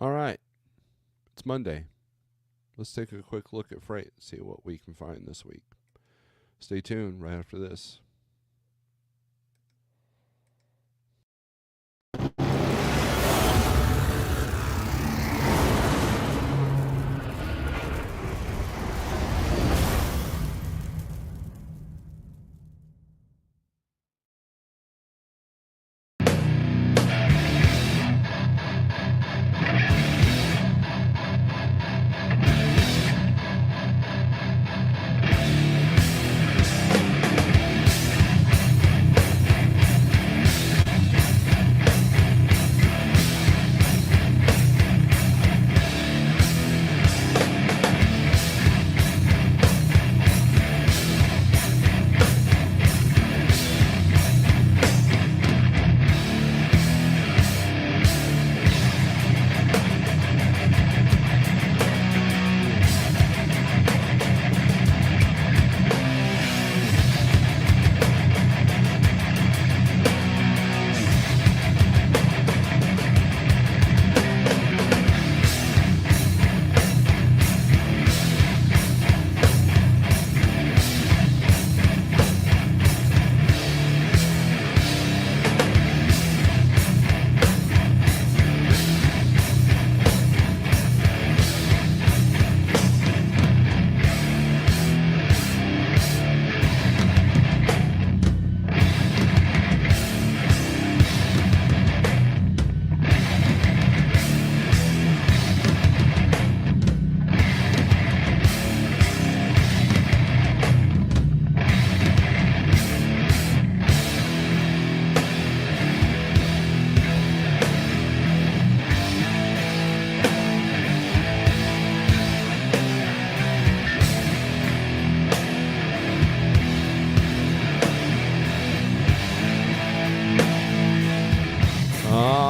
All right. It's Monday. Let's take a quick look at freight, see what we can find this week. Stay tuned right after this.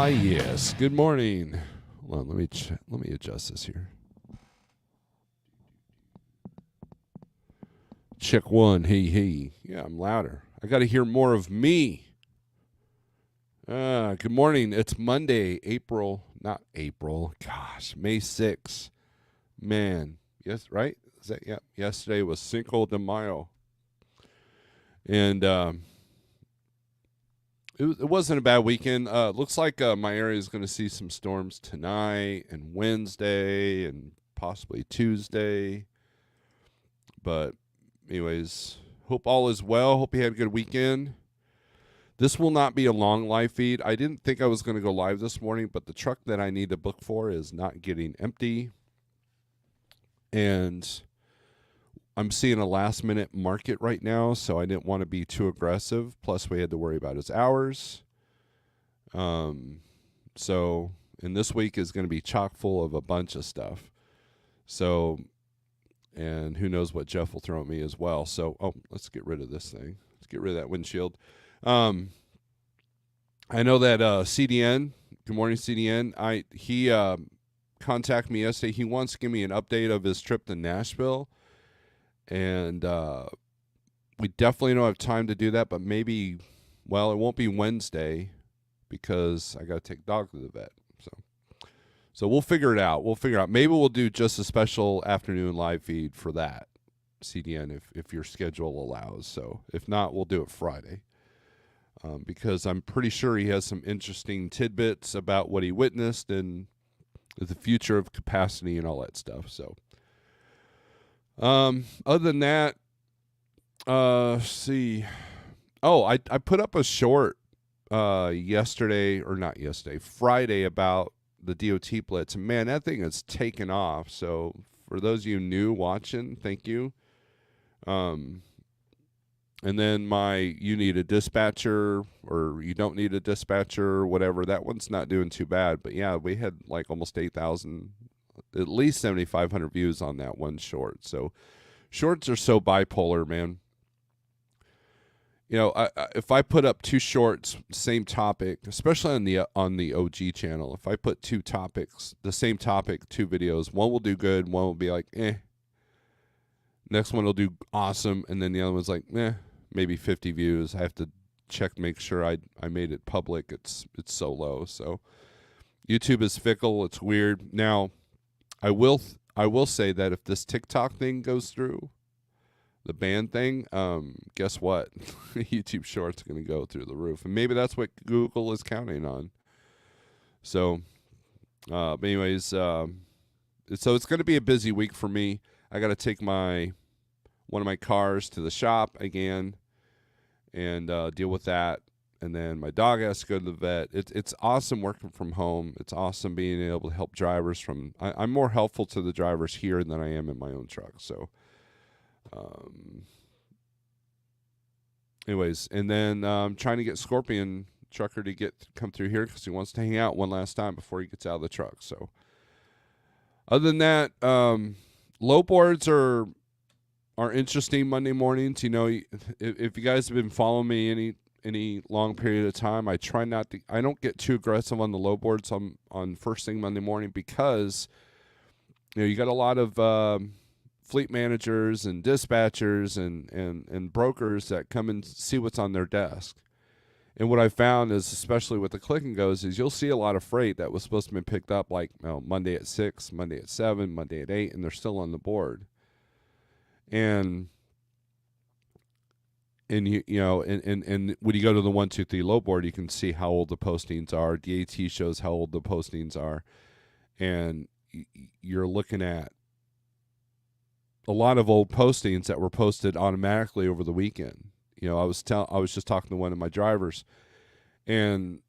Yes. Good morning. Hold on, let me adjust this here. Check one. Hey. Yeah, I'm louder. I got to hear more of me. Good morning. It's Monday, May 6th. Man. Yes, right? Is that yeah? Yesterday was Cinco de Mayo. And it wasn't a bad weekend. Looks like my area is going to see some storms tonight and Wednesday and possibly Tuesday. But anyways, hope all is well. Hope you had a good weekend. This will not be a long live feed. I didn't think I was going to go live this morning, but the truck that I need to book for is not getting empty. And I'm seeing a last minute market right now, so I didn't want to be too aggressive. Plus, we had to worry about his hours. And this week is going to be chock full of a bunch of stuff. So, and who knows what Jeff will throw at me as well. So, let's get rid of this thing. Let's get rid of that windshield. I know that CDN, good morning, CDN. He contacted me yesterday. He wants to give me an update of his trip to Nashville. And we definitely don't have time to do that, but maybe, well, it won't be Wednesday because I got to take dog to the vet. So we'll figure it out. Maybe we'll do just a special afternoon live feed for that, CDN, if your schedule allows. So if not, we'll do it Friday. Because I'm pretty sure he has some interesting tidbits about what he witnessed and the future of capacity and all that stuff. So. Other than that, see. Oh, I put up a short Friday about the DOT blitz. And man, that thing has taken off. So for those of you new watching, thank you. And then you need a dispatcher or you don't need a dispatcher or whatever. That one's not doing too bad. But yeah, we had like almost 8,000, at least 7,500 views on that one short. So shorts are so bipolar, man. You know, if I put up two shorts, same topic, especially on the OG channel, if I put two topics, the same topic, two videos, one will do good, one will be like, eh. Next one will do awesome, and then the other one's like, maybe 50 views. I have to check, make sure I made it public. It's so low. So YouTube is fickle. It's weird. Now, I will say that if this TikTok thing goes through, the ban thing, guess what? YouTube Shorts are going to go through the roof, and maybe that's what Google is counting on. So, but anyways, so it's going to be a busy week for me. I got to take one of my cars to the shop again and deal with that. And then my dog has to go to the vet. It's awesome working from home. It's awesome being able to help drivers I'm more helpful to the drivers here than I am in my own truck. So, anyways, and then trying to get Scorpion Trucker to come through here because he wants to hang out one last time before he gets out of the truck. So, other than that, low boards are interesting Monday mornings. You know, if you guys have been following me any long period of time, I don't get too aggressive on the low boards on first thing Monday morning because, you know, you got a lot of fleet managers and dispatchers and brokers that come and see what's on their desk. And what I found is, especially with the click and goes, is you'll see a lot of freight that was supposed to be picked up like Monday at 6, Monday at 7, Monday at 8, and they're still on the board. And you know, and when you go to the 1, 2, 3 low board, you can see how old the postings are. DAT shows how old the postings are, and you're looking at a lot of old postings that were posted automatically over the weekend. You know, I was just talking to one of my drivers, and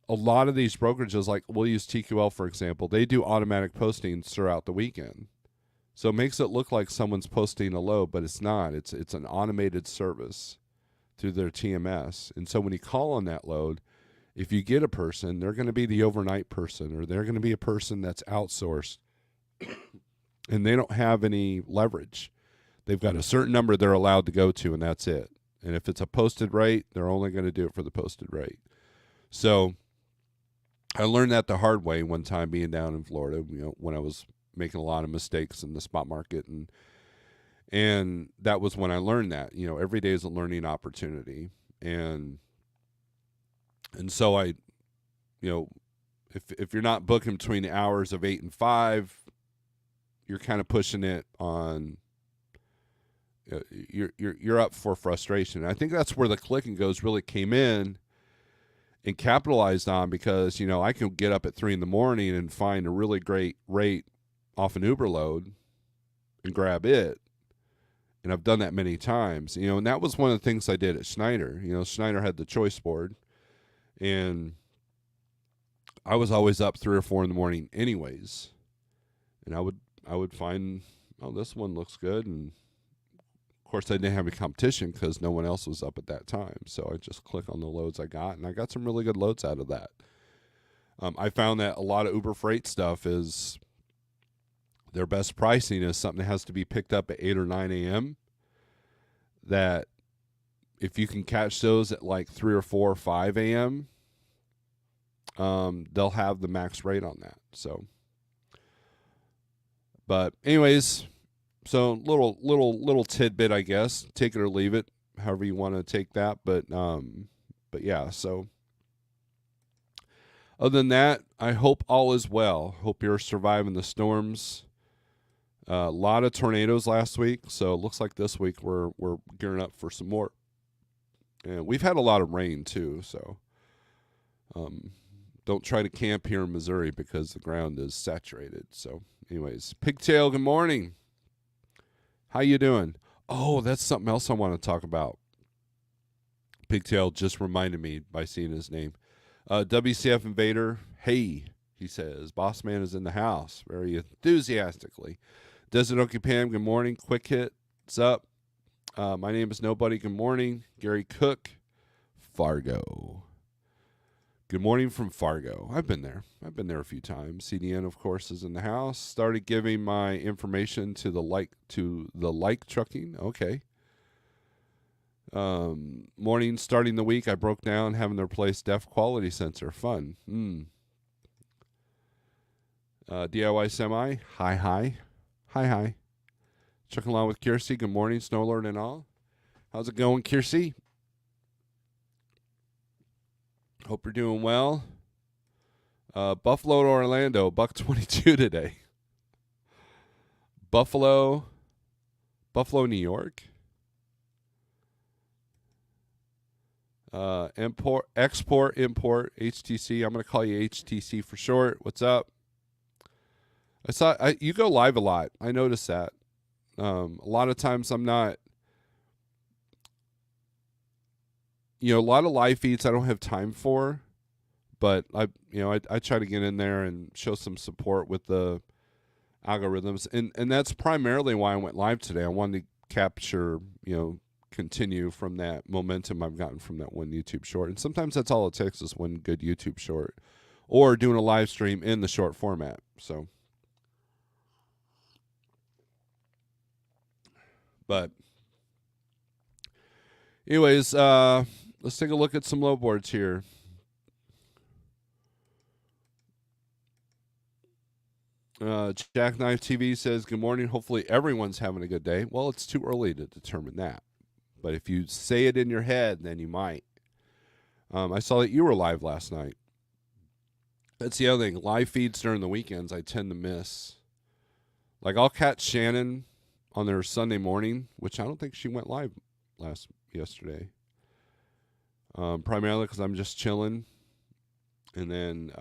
a lot of these brokerages, like we'll use TQL for example, they do automatic postings throughout the weekend. So it makes it look like someone's posting a load, but it's not. It's an automated service through their TMS. And so when you call on that load, if you get a person, they're going to be the overnight person, or they're going to be a person that's outsourced, and they don't have any leverage. They've got a certain number they're allowed to go to, and that's it. And if it's a posted rate, they're only going to do it for the posted rate. So I learned that the hard way one time being down in Florida, you know, when I was making a lot of mistakes in the spot market, and that was when I learned that, you know, every day is a learning opportunity. And so I, you know, if you're not booking between the hours of 8 and 5, you're kind of pushing it on, you're up for frustration. And I think that's where the click and goes really came in and capitalized on, because, you know, I can get up at 3 in the morning and find a really great rate off an Uber load and grab it. And I've done that many times, you know, and that was one of the things I did at Schneider. You know, Schneider had the choice board, and I was always up 3 or 4 in the morning anyways. And I would find, oh, this one looks good. And of course I didn't have any competition because no one else was up at that time. So I just click on the loads I got, and I got some really good loads out of that. I found that a lot of Uber Freight stuff is, their best pricing is something that has to be picked up at 8 or 9 a.m. That if you can catch those at like 3 or 4 or 5 a.m., they'll have the max rate on that. So, but anyways, so little tidbit, I guess. Take it or leave it, however you want to take that. But yeah. So, other than that, I hope all is well. Hope you're surviving the storms. A lot of tornadoes last week, so it looks like this week we're gearing up for some more. And we've had a lot of rain too, so don't try to camp here in Missouri because the ground is saturated. So, anyways, Pigtail, good morning. How you doing? Oh, that's something else I want to talk about. Pigtail just reminded me by seeing his name. WCF Invader, hey, he says, Boss Man is in the house, very enthusiastically. Desert Okie Pam, good morning. Quick Hit, what's up? My name is Nobody, good morning. Gary Cook, Fargo. Good morning from Fargo. I've been there a few times. CDN, of course, is in the house. Started giving my information to the like trucking. Okay. Morning, starting the week, I broke down having to replace def quality sensor. Fun. DIY semi. Hi. Chucking along with Kiersey. Good morning, Snorelord and all. How's it going, Kiersey? Hope you're doing well. Buffalo to Orlando, $1.22 today. Buffalo, New York. Export, import, HTC. I'm going to call you HTC for short. What's up? You go live a lot. I noticed that. A lot of times I'm not, a lot of live feeds I don't have time for, but I try to get in there and show some support with the algorithms, and that's primarily why I went live today. I wanted to capture, continue from that momentum I've gotten from that one YouTube short, and sometimes that's all it takes is one good YouTube short, or doing a live stream in the short format. So, but anyways, let's take a look at some low boards here. Jackknife TV says, good morning. Hopefully everyone's having a good day. Well, it's too early to determine that. But if you say it in your head, then you might. I saw that you were live last night. That's the other thing. Live feeds during the weekends I tend to miss. Like, I'll catch Shannon on their Sunday morning, which I don't think she went live yesterday. Primarily because I'm just chilling. And then,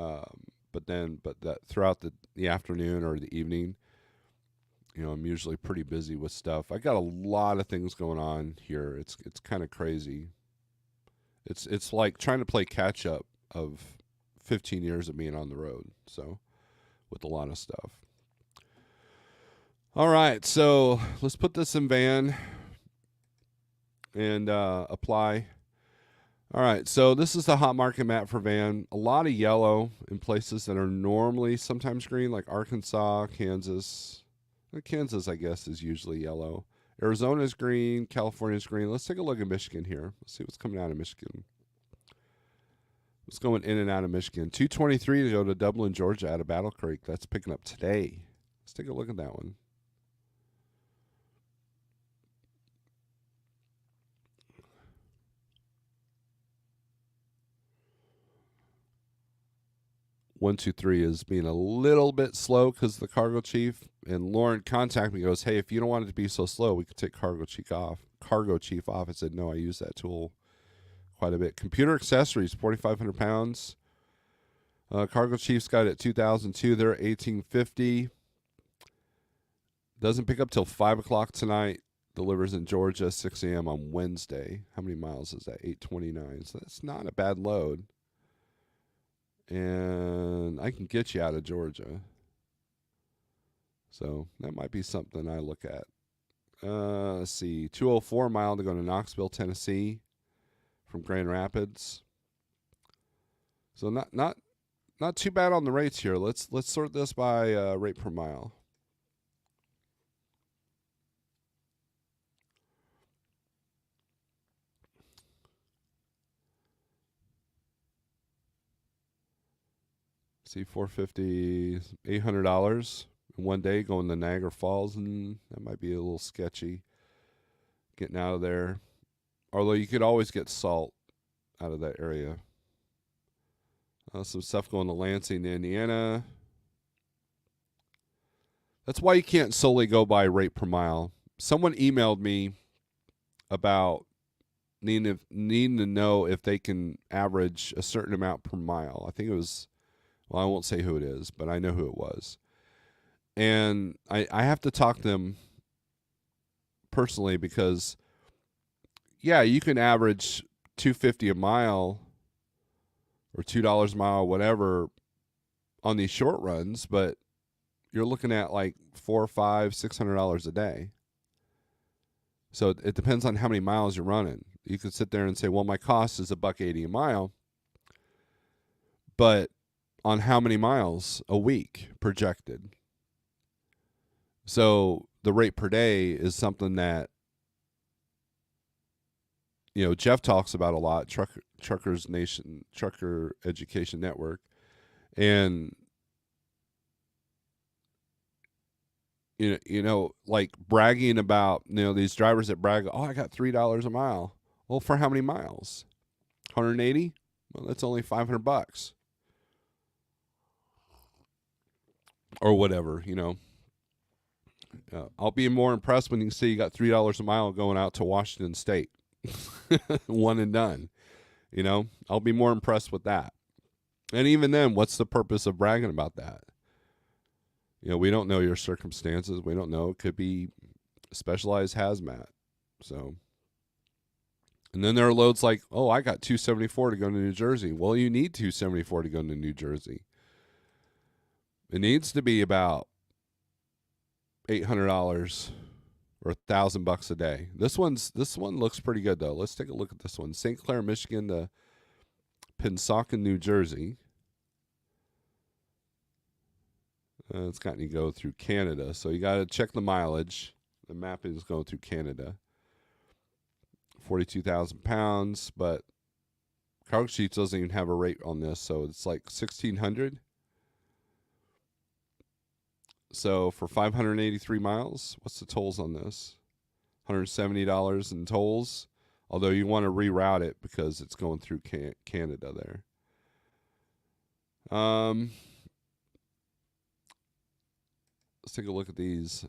but that throughout the afternoon or the evening, I'm usually pretty busy with stuff. I got a lot of things going on here. It's kind of crazy. It's like trying to play catch up of 15 years of being on the road. So, with a lot of stuff. All right, so let's put this in van and apply. All right, so this is the hot market map for van. A lot of yellow in places that are normally sometimes green, like Arkansas, Kansas. Kansas, I guess, is usually yellow. Arizona's green, California's green. Let's take a look at Michigan here. Let's see what's coming out of Michigan. What's going in and out of Michigan? 223 to go to Dublin, Georgia, out of Battle Creek. That's picking up today. Let's take a look at that one. One, two, three is being a little bit slow because the cargo chief, and Lauren contacted me, goes, hey, if you don't want it to be so slow, we could take cargo chief off. I said, no, I use that tool quite a bit. Computer accessories, 4,500 pounds. Cargo chief's got it at 2,002. They're at 1,850. Doesn't pick up till 5 o'clock tonight. Delivers in Georgia, 6 a.m. on Wednesday. How many miles is that? 829. So that's not a bad load. And I can get you out of Georgia. So that might be something I look at. Let's see. 204 mile to go to Knoxville, Tennessee from Grand Rapids. So not too bad on the rates here. Let's sort this by rate per mile. See, $450, $800 in one day going to Niagara Falls, and that might be a little sketchy getting out of there. Although you could always get salt out of that area. Some stuff going to Lansing, Indiana. That's why you can't solely go by rate per mile. Someone emailed me about needing to know if they can average a certain amount per mile. I think it was, well, I won't say who it is, but I know who it was. And I have to talk to them personally because, yeah, you can average $2.50 a mile or $2 a mile, whatever, on these short runs, but you're looking at like $400, $500, $600 a day. So it depends on how many miles you're running. You could sit there and say, well, my cost is $1.80 a mile, but on how many miles a week projected? So the rate per day is something that, Jeff talks about a lot, Truckers Nation, Trucker Education Network. And, like bragging about, these drivers that brag, oh, I got $3 a mile. Well, for how many miles? 180? Well, that's only $500. or whatever, I'll be more impressed when you see you got $3 a mile going out to Washington State, one and done. I'll be more impressed with that. And even then, what's the purpose of bragging about that? We don't know your circumstances. We don't know. It could be specialized hazmat. So, and then there are loads like, oh, I got 274 to go to New Jersey. Well, you need 274 to go to New Jersey. It needs to be about $800 or $1,000 a day. This one looks pretty good though. Let's take a look at this one. St. Clair, Michigan to Pensacola, New Jersey. It's got to go through Canada, so you got to check the mileage. The map is going through Canada. 42,000 pounds, but Cargo Sheets doesn't even have a rate on this, so it's like 1,600. So for 583 miles, what's the tolls on this? $170 in tolls, although you want to reroute it because it's going through Canada there. Let's take a look at these.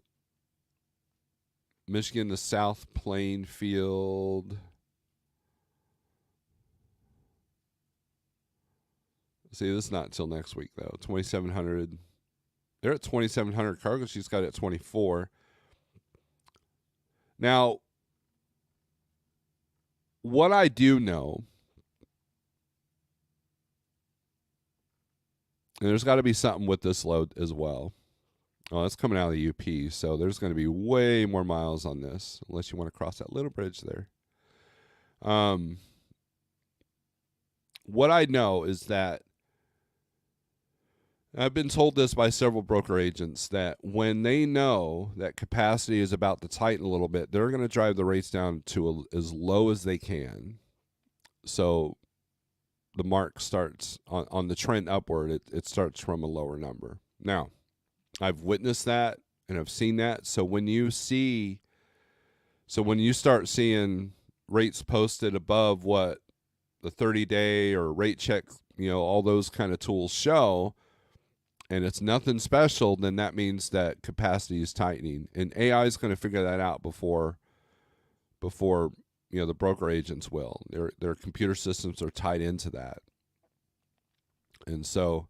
Michigan to South Plainfield. See, this is not until next week, though. 2,700. They're at 2,700. Cargo Sheets got it at 24. Now, what I do know, and there's got to be something with this load as well. Oh, that's coming out of the UP, so there's going to be way more miles on this, unless you want to cross that little bridge there. What I know is that I've been told this by several broker agents that when they know that capacity is about to tighten a little bit, they're going to drive the rates down to as low as they can. So the mark starts on the trend upward. It starts from a lower number. Now, I've witnessed that and I've seen that. So when you start seeing rates posted above what the 30-day or rate check, all those kind of tools show, and it's nothing special, then that means that capacity is tightening. And AI is going to figure that out before the broker agents will. Their computer systems are tied into that. And so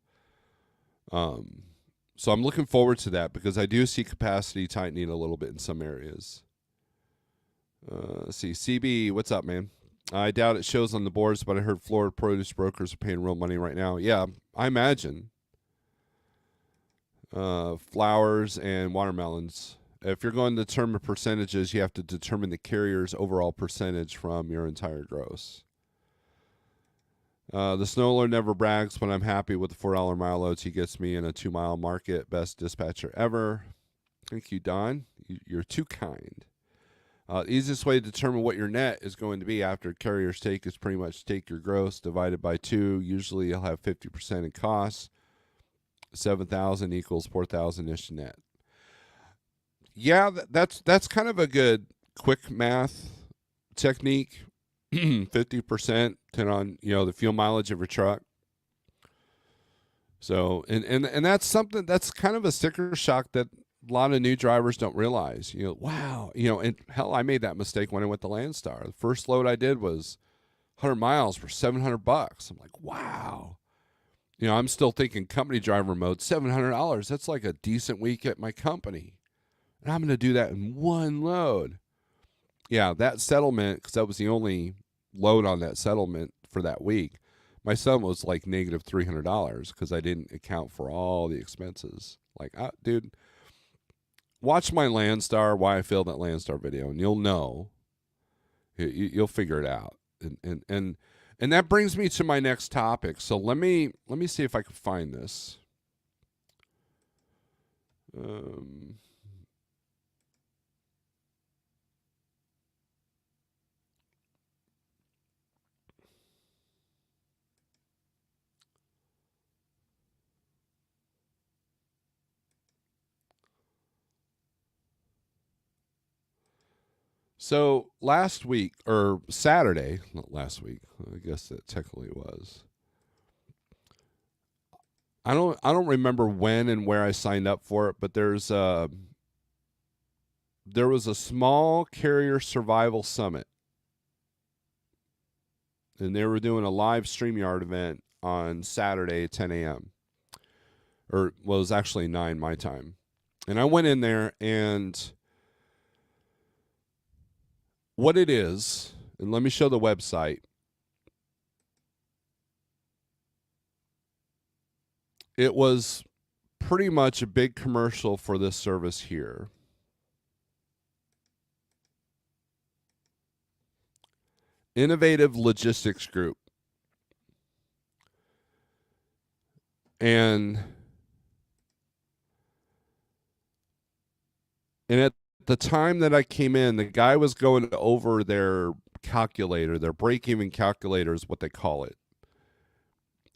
I'm looking forward to that because I do see capacity tightening a little bit in some areas. Let's see. CB, what's up, man? I doubt it shows on the boards, but I heard Florida produce brokers are paying real money right now. Yeah, I imagine. Flowers and watermelons. If you're going to determine percentages, you have to determine the carrier's overall percentage from your entire gross. The Snorelord never brags, but I'm happy with the $4 mile loads he gets me in a 2-mile market. Best dispatcher ever. Thank you, Don. You're too kind. Easiest way to determine what your net is going to be after carrier's take is pretty much take your gross divided by 2. Usually you'll have 50% in costs. 7,000 equals 4,000-ish net. Yeah, that's kind of a good quick math technique. 50% on the fuel mileage of your truck. So and that's something that's kind of a sticker shock that a lot of new drivers don't realize. Wow, and hell, I made that mistake when I went to Landstar. The first load I did was 100 miles for $700. I'm like, wow. I'm still thinking company driver mode, $700. That's like a decent week at my company. And I'm going to do that in one load. Yeah, that settlement, because that was the only load on that settlement for that week, my settlement was like negative $300 because I didn't account for all the expenses. Like, dude, watch my Landstar, why I failed that Landstar video, and you'll know. You'll figure it out. And that brings me to my next topic. So let me see if I can find this. So last week, or Saturday, not last week, I guess that technically was, I don't remember when and where I signed up for it, but there was a small carrier survival summit, and they were doing a live StreamYard event on Saturday at 10 a.m. Or well, it was actually 9 my time. And I went in there, and what it is, and let me show the website. It was pretty much a big commercial for this service here. Innovative Logistics Group. And at the time that I came in, the guy was going over their calculator, their break-even calculator is what they call it.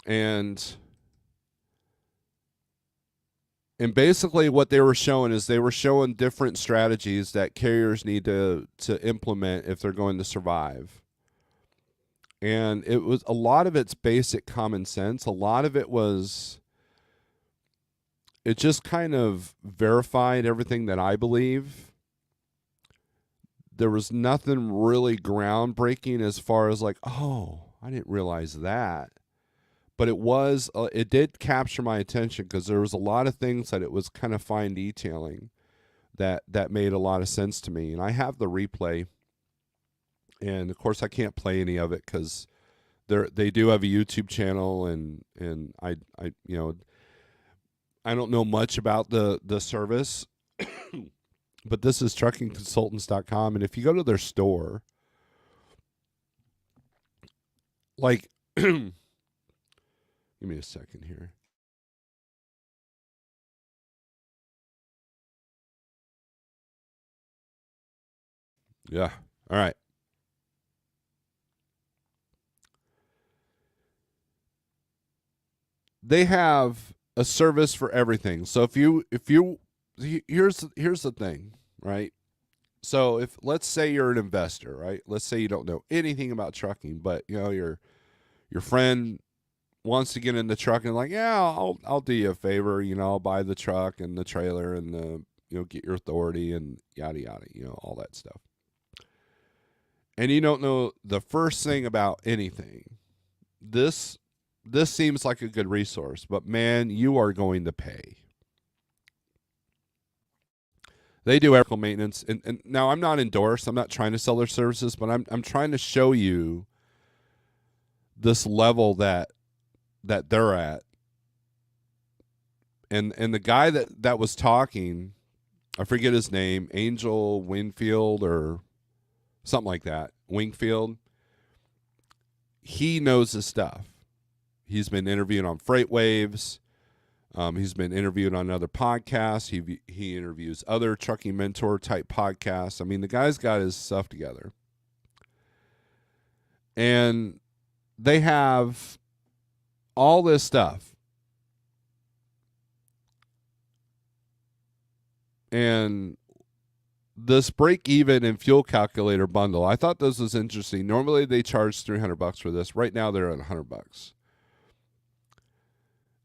And basically what they were showing is they were showing different strategies that carriers need to implement if they're going to survive. And it was a lot of it's basic common sense. A lot of it just kind of verified everything that I believe. There was nothing really groundbreaking as far as like, oh, I didn't realize that. But it did capture my attention because there was a lot of things that it was kind of fine detailing that made a lot of sense to me. And I have the replay. And of course I can't play any of it because they do have a YouTube channel, and I I don't know much about the service, but this is truckingconsultants.com, and if you go to their store, like give me a second here. Yeah. All right. They have a service for everything. So if you here's the thing, right? So if let's say you're an investor, right? Let's say you don't know anything about trucking, but you know your friend wants to get into trucking, like, yeah, I'll do you a favor, I'll buy the truck and the trailer and the get your authority and yada yada, all that stuff. And you don't know the first thing about anything. This seems like a good resource, but man, you are going to pay. They do aerial maintenance, and now I'm not endorsed. I'm not trying to sell their services, but I'm trying to show you this level that they're at. And the guy that was talking, I forget his name, Angel Winfield or something like that, Wingfield. He knows his stuff. He's been interviewed on Freight Waves. He's been interviewed on other podcasts. He interviews other trucking mentor type podcasts. I mean, the guy's got his stuff together. And they have all this stuff. And this break even and fuel calculator bundle, I thought this was interesting. Normally they charge $300 for this. Right now they're at $100.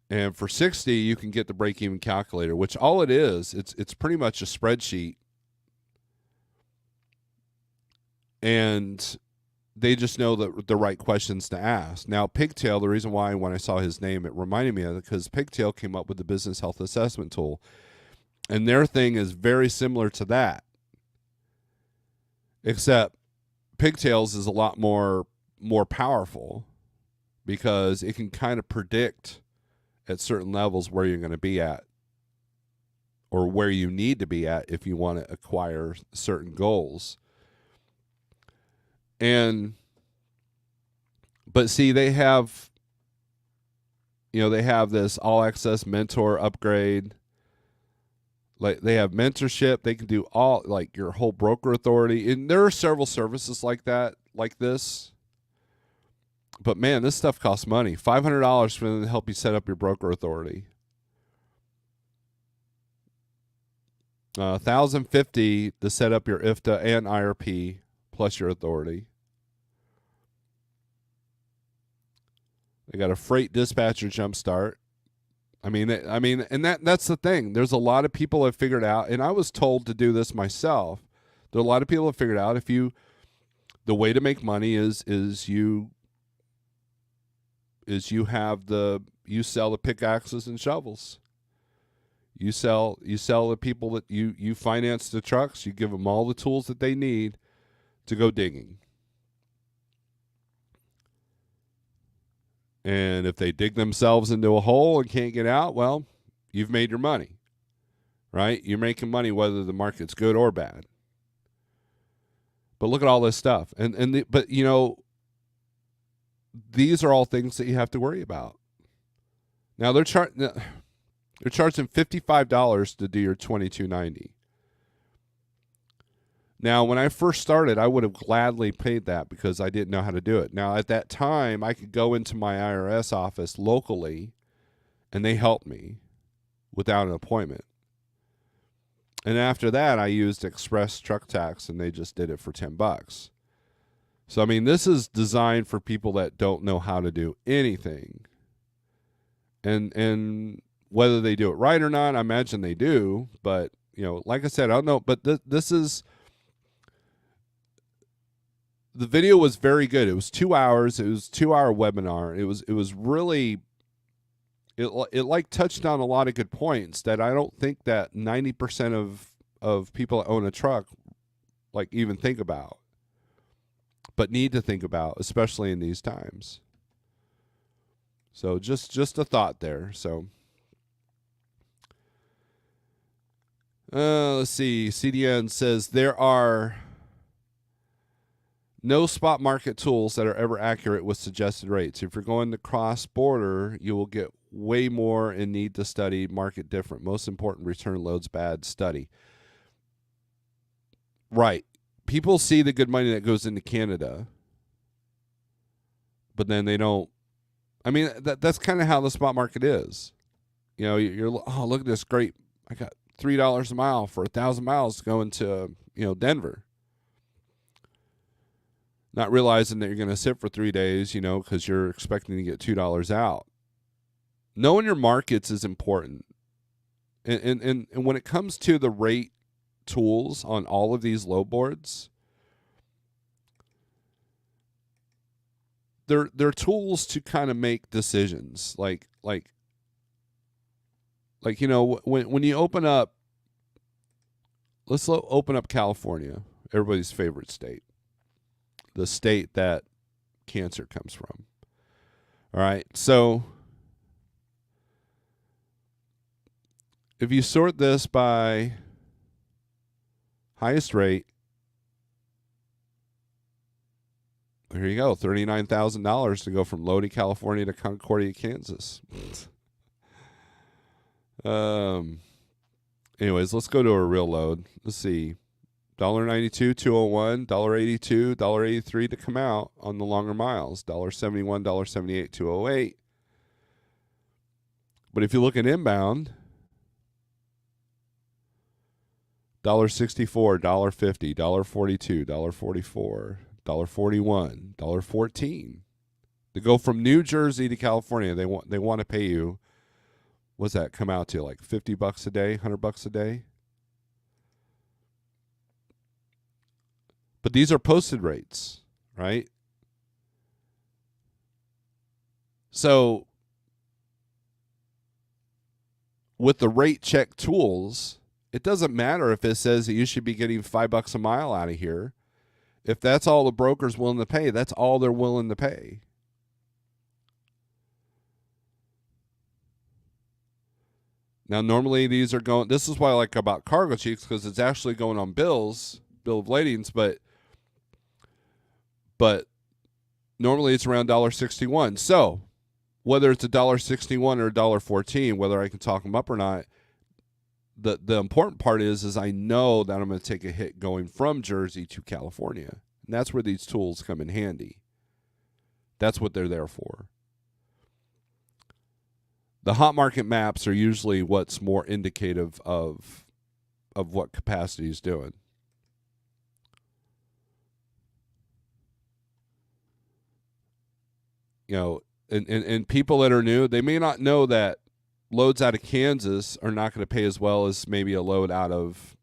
And for $60, you can get the break-even calculator, which all it is, it's pretty much a spreadsheet. And they just know the right questions to ask. Now, Pigtail, the reason why when I saw his name, it reminded me of it because Pigtail came up with the business health assessment tool. And their thing is very similar to that. Except Pigtails is a lot more powerful because it can kind of predict at certain levels where you're going to be at or where you need to be at if you want to acquire certain goals. But see, they have this all access mentor upgrade. Like they have mentorship. They can do all, like, your whole broker authority. And there are several services like that, like this. But man, this stuff costs money. $500 for them to help you set up your broker authority. $1,050 to set up your IFTA and IRP plus your authority. They got a freight dispatcher jumpstart. And that's the thing. There's a lot of people have figured out, and I was told to do this myself. There are a lot of people have figured out the way to make money is you sell the pickaxes and shovels. You sell the people that you finance the trucks. You give them all the tools that they need to go digging. And if they dig themselves into a hole and can't get out, well, you've made your money, right? You're making money whether the market's good or bad. But look at all this stuff, but these are all things that you have to worry about. Now they're charging $55 to do your 2290. Now, when I first started, I would have gladly paid that because I didn't know how to do it. Now, at that time, I could go into my IRS office locally, and they helped me without an appointment. And after that, I used Express Truck Tax, and they just did it for $10. So, this is designed for people that don't know how to do anything. And whether they do it right or not, I imagine they do. But, like I said, I don't know. But this is... The video was very good. It was 2 hours. It was a 2-hour webinar. It was really, it touched on a lot of good points that I don't think that 90% of people that own a truck even think about, but need to think about, especially in these times. So just a thought there. So let's see. CDN says there are no spot market tools that are ever accurate with suggested rates. If you're going to cross-border, you will get way more and need to study market different. Most important, return loads bad, study. Right. People see the good money that goes into Canada, but then they don't. That's kind of how the spot market is. You're look at this great. I got $3 a mile for 1,000 miles going to Denver. Not realizing that you're going to sit for 3 days, because you're expecting to get $2 out. Knowing your markets is important. And when it comes to the rate tools on all of these load boards, they're tools to kind of make decisions. When you open up, let's open up California, everybody's favorite state. The state that cancer comes from. All right. So if you sort this by highest rate, here you go, $39,000 to go from Lodi, California to Concordia, Kansas. Anyways, let's go to a real load. Let's see. $1.92, $2.01, $1.82, $1.83 to come out on the longer miles. $1.71, $1.78, $2.08. But if you look at inbound, $1.64, $1.50, $1.42, $1.44, $1.41, $1.14. To go from New Jersey to California, they want to pay you. What's that come out to? Like $50 a day, $100 a day? But these are posted rates, right? So with the rate check tools, it doesn't matter if it says that you should be getting $5 a mile out of here. If that's all the broker's willing to pay, that's all they're willing to pay. Now, normally these are going, this is what I like about Cargo Cheeks, because it's actually going on bill of ladings, but normally it's around $1.61. So whether it's $1.61 or $1.14, whether I can talk them up or not, the important part is I know that I'm going to take a hit going from Jersey to California. And that's where these tools come in handy. That's what they're there for. The hot market maps are usually what's more indicative of what capacity is doing. And people that are new, they may not know that loads out of Kansas are not going to pay as well as maybe a load out of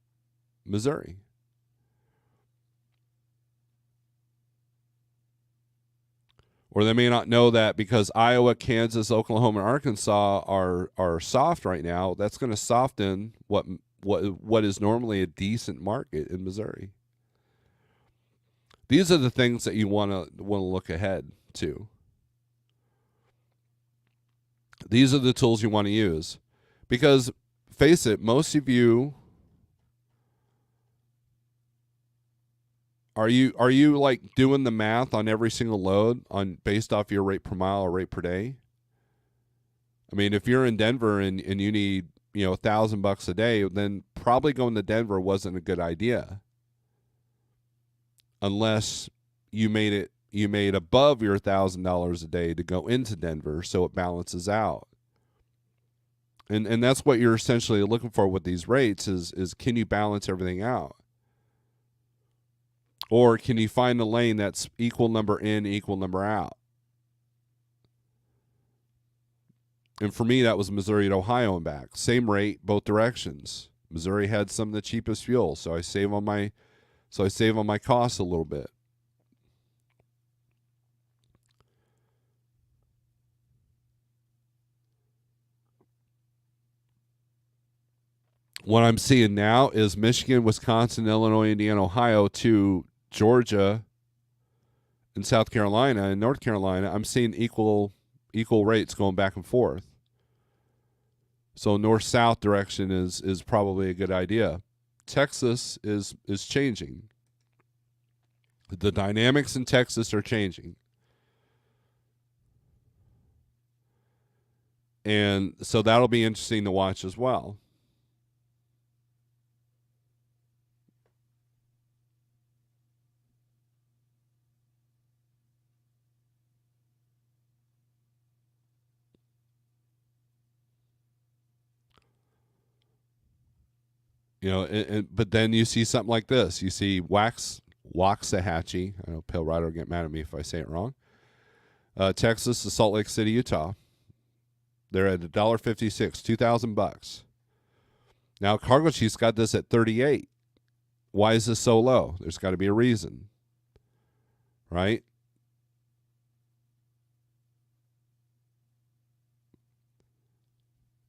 Missouri. Or they may not know that because Iowa, Kansas, Oklahoma, and Arkansas are soft right now. That's going to soften what is normally a decent market in Missouri. These are the things that you want to look ahead to. These are the tools you want to use. Because face it, most of you are you like doing the math on every single load on based off your rate per mile or rate per day? I mean, if you're in Denver and you need, $1,000 a day, then probably going to Denver wasn't a good idea. Unless you made above your $1,000 a day to go into Denver, so it balances out. And that's what you're essentially looking for with these rates is can you balance everything out? Or can you find a lane that's equal number in, equal number out? And for me, that was Missouri to Ohio and back. Same rate, both directions. Missouri had some of the cheapest fuel, so I save on my costs a little bit. What I'm seeing now is Michigan, Wisconsin, Illinois, Indiana, Ohio to Georgia and South Carolina and North Carolina. I'm seeing equal rates going back and forth. So north-south direction is probably a good idea. Texas is changing. The dynamics in Texas are changing. And so that'll be interesting to watch as well. But then you see something like this. You see Waxahachie. I know Pale Rider will get mad at me if I say it wrong. Texas to Salt Lake City, Utah. They're at $1.56, $2,000. Now Cargo Chief's got this at 38. Why is this so low? There's got to be a reason, right?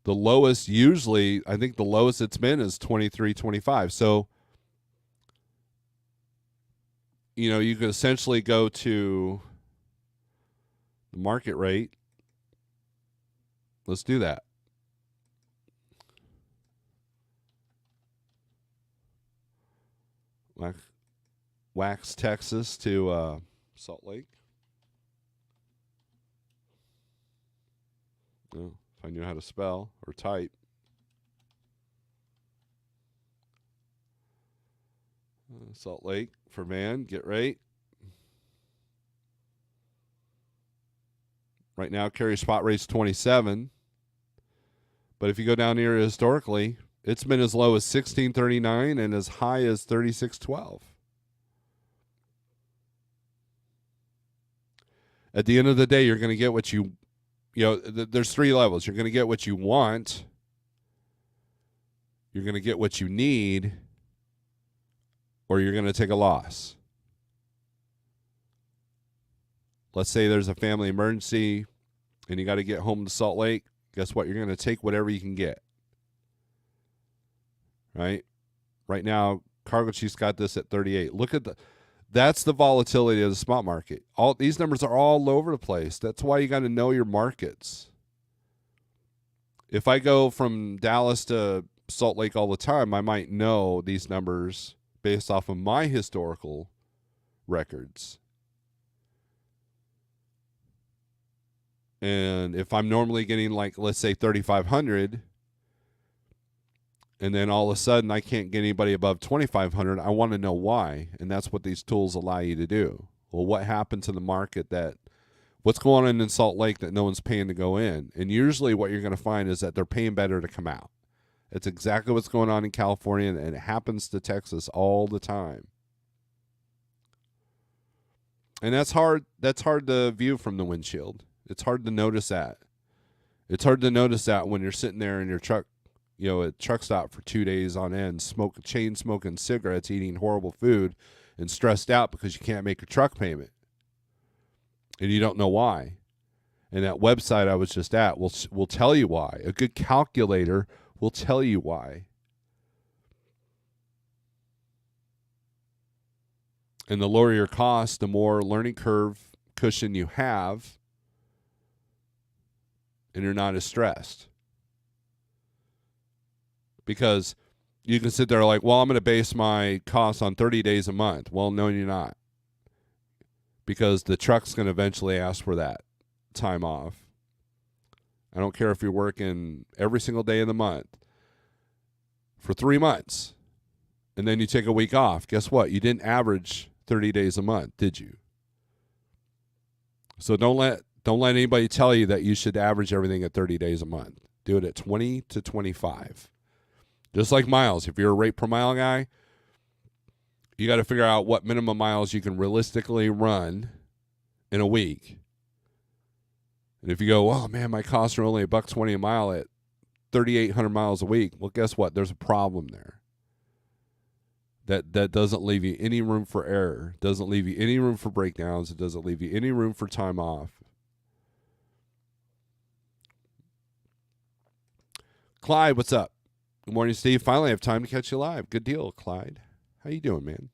The lowest usually, I think the lowest it's been is 23.25. So, you could essentially go to the market rate. Let's do that. Wax, Texas to Salt Lake. Oh, if I knew how to spell or type. Salt Lake for van, get rate. Right now, carrier spot rate's 27. But if you go down here historically, it's been as low as 16.39 and as high as 36.12. At the end of the day, you're going to get what there's three levels. You're going to get what you want. You're going to get what you need. Or you're going to take a loss. Let's say there's a family emergency and you got to get home to Salt Lake. Guess what? You're going to take whatever you can get. Right? Right now, Cargo Chief's got this at 38. That's the volatility of the spot market. All these numbers are all over the place. That's why you got to know your markets. If I go from Dallas to Salt Lake all the time, I might know these numbers based off of my historical records. And if I'm normally getting let's say 3,500, and then all of a sudden I can't get anybody above 2,500, I want to know why. And that's what these tools allow you to do. Well, what happened to the market what's going on in Salt Lake that no one's paying to go in? And usually what you're going to find is that they're paying better to come out. It's exactly what's going on in California, and it happens to Texas all the time. And that's hard to view from the windshield. It's hard to notice that. It's hard to notice that when you're sitting there in your truck, at truck stop for 2 days on end, chain smoking cigarettes, eating horrible food, and stressed out because you can't make a truck payment. And you don't know why. And that website I was just at will tell you why. A good calculator will tell you why. And the lower your cost, the more learning curve cushion you have, and you're not as stressed. Because you can sit there like, well, I'm going to base my costs on 30 days a month. Well, no, you're not. Because the truck's going to eventually ask for that time off. I don't care if you're working every single day of the month for 3 months, and then you take a week off. Guess what? You didn't average 30 days a month, did you? So don't let anybody tell you that you should average everything at 30 days a month. Do it at 20 to 25. Just like miles. If you're a rate per mile guy, you got to figure out what minimum miles you can realistically run in a week. And if you go, oh man, my costs are only $1.20 a mile at 3,800 miles a week, well, guess what? There's a problem there. That doesn't leave you any room for error. Doesn't leave you any room for breakdowns. It doesn't leave you any room for time off. Clyde, what's up? Good morning, Steve. Finally, I have time to catch you live. Good deal, Clyde. How you doing, man?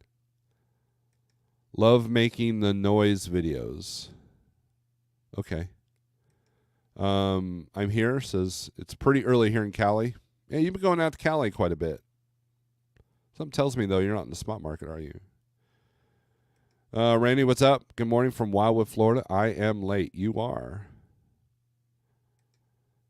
Love making the noise videos. Okay. I'm here. Says it's pretty early here in Cali. Yeah, you've been going out to Cali quite a bit. Something tells me, though, you're not in the spot market, are you? Randy, what's up? Good morning from Wildwood, Florida. I am late. You are.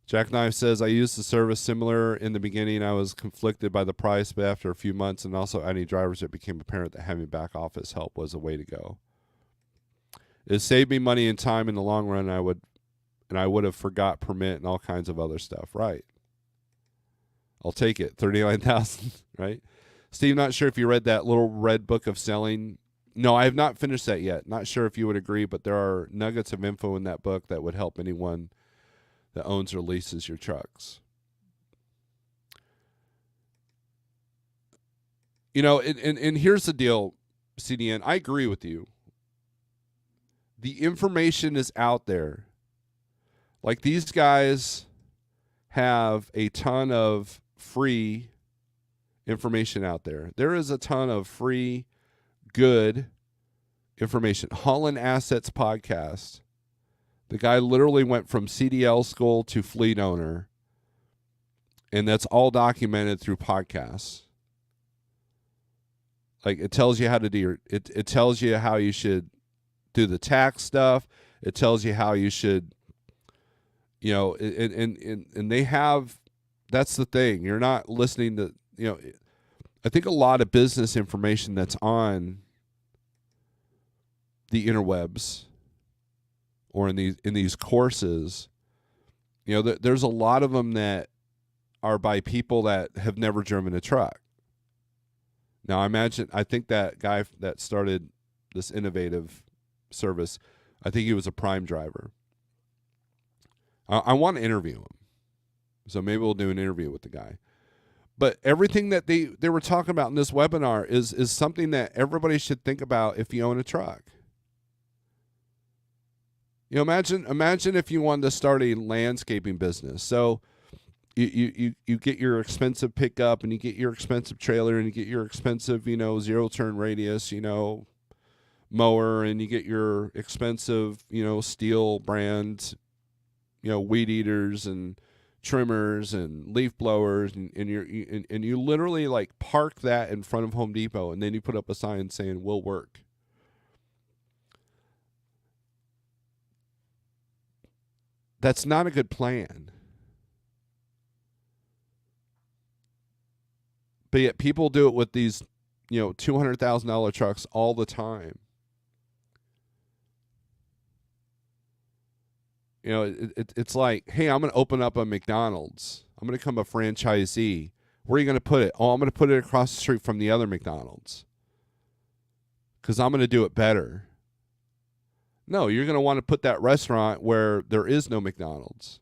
Jackknife says, I used the service similar in the beginning. I was conflicted by the price, but after a few months and also adding drivers, it became apparent that having back office help was the way to go. It saved me money and time in the long run. I would have forgot permit and all kinds of other stuff. Right. I'll take it. 39,000, right? Steve, not sure if you read that little red book of selling. No, I have not finished that yet. Not sure if you would agree, but there are nuggets of info in that book that would help anyone that owns or leases your trucks. And here's the deal, CDN. I agree with you. The information is out there. Like, these guys have a ton of free information out there. There is a ton of free, good information. Holland Assets Podcast. The guy literally went from CDL school to fleet owner, and that's all documented through podcasts. Like, it tells you how to do it tells you how you should do the tax stuff. It tells you how you should, and they have, that's the thing. You're not listening to, I think a lot of business information that's on the interwebs or in these courses, there's a lot of them that are by people that have never driven a truck. Now, I think that guy that started this innovative service, I think he was a prime driver. I want to interview him. So maybe we'll do an interview with the guy. But everything that they were talking about in this webinar is something that everybody should think about if you own a truck. Imagine if you wanted to start a landscaping business. So you get your expensive pickup and you get your expensive trailer and you get your expensive, zero turn radius, mower, and you get your expensive, steel brand, weed eaters and trimmers and leaf blowers, and you literally like park that in front of Home Depot, and then you put up a sign saying "will work." That's not a good plan. But yet people do it with these, $200,000 trucks all the time. It's like, hey, I'm going to open up a McDonald's. I'm going to become a franchisee. Where are you going to put it? Oh, I'm going to put it across the street from the other McDonald's because I'm going to do it better. No, you're going to want to put that restaurant where there is no McDonald's.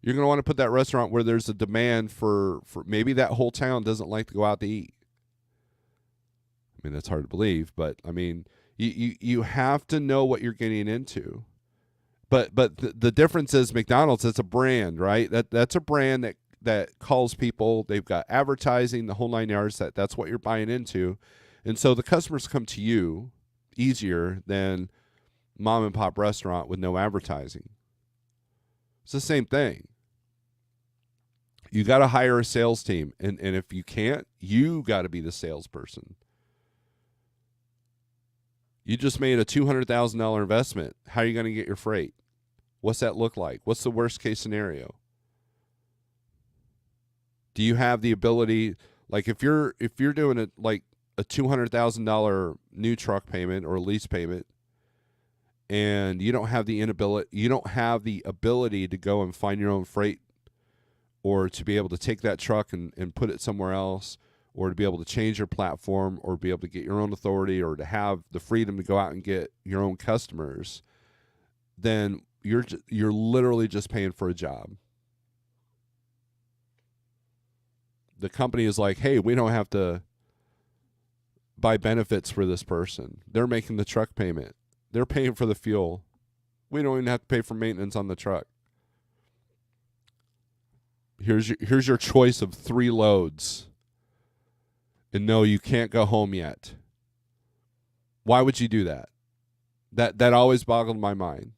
You're going to want to put that restaurant where there's a demand for maybe that whole town doesn't like to go out to eat. I mean, that's hard to believe, but I mean, you have to know what you're getting into. But the difference is McDonald's, it's a brand, right? That's a brand that calls people. They've got advertising, the whole 9 yards. That's what you're buying into. And so the customers come to you easier than mom and pop restaurant with no advertising. It's the same thing. You got to hire a sales team. And if you can't, you got to be the salesperson. You just made a $200,000 investment. How are you going to get your freight? What's that look like? What's the worst case scenario? Do you have the ability, like if you're doing it like a $200,000 new truck payment or lease payment, and you don't have the ability to go and find your own freight, or to be able to take that truck and put it somewhere else, or to be able to change your platform, or be able to get your own authority, or to have the freedom to go out and get your own customers, then you're literally just paying for a job. The company is like, hey, we don't have to buy benefits for this person. They're making the truck payment. They're paying for the fuel. We don't even have to pay for maintenance on the truck. Here's your choice of 3 loads. And no, you can't go home yet. Why would you do that? That always boggled my mind.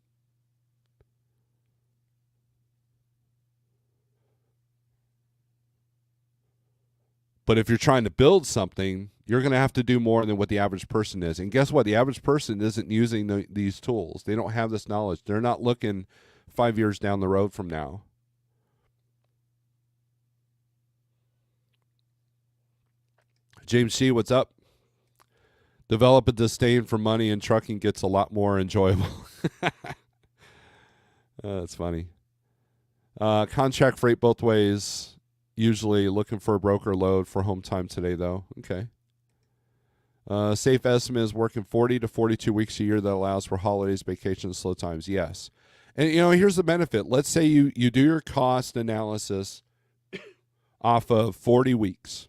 But if you're trying to build something, you're going to have to do more than what the average person is. And guess what? The average person isn't using these tools. They don't have this knowledge. They're not looking 5 years down the road from now. James C., what's up? Develop a disdain for money, and trucking gets a lot more enjoyable. That's funny. Contract freight both ways. Usually looking for a broker load for home time today, though. Okay. Safe estimate is working 40 to 42 weeks a year. That allows for holidays, vacations, slow times. Yes. And, here's the benefit. Let's say you do your cost analysis off of 40 weeks.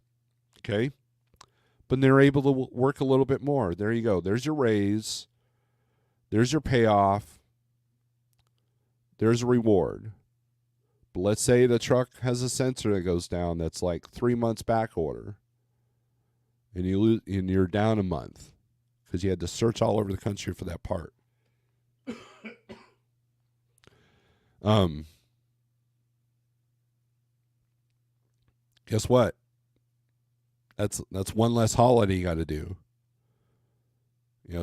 Okay. But they're able to work a little bit more. There you go. There's your raise. There's your payoff. There's a reward. But let's say the truck has a sensor that goes down that's like 3 months back order, and you're down a month because you had to search all over the country for that part. Guess what? That's one less holiday you got to do.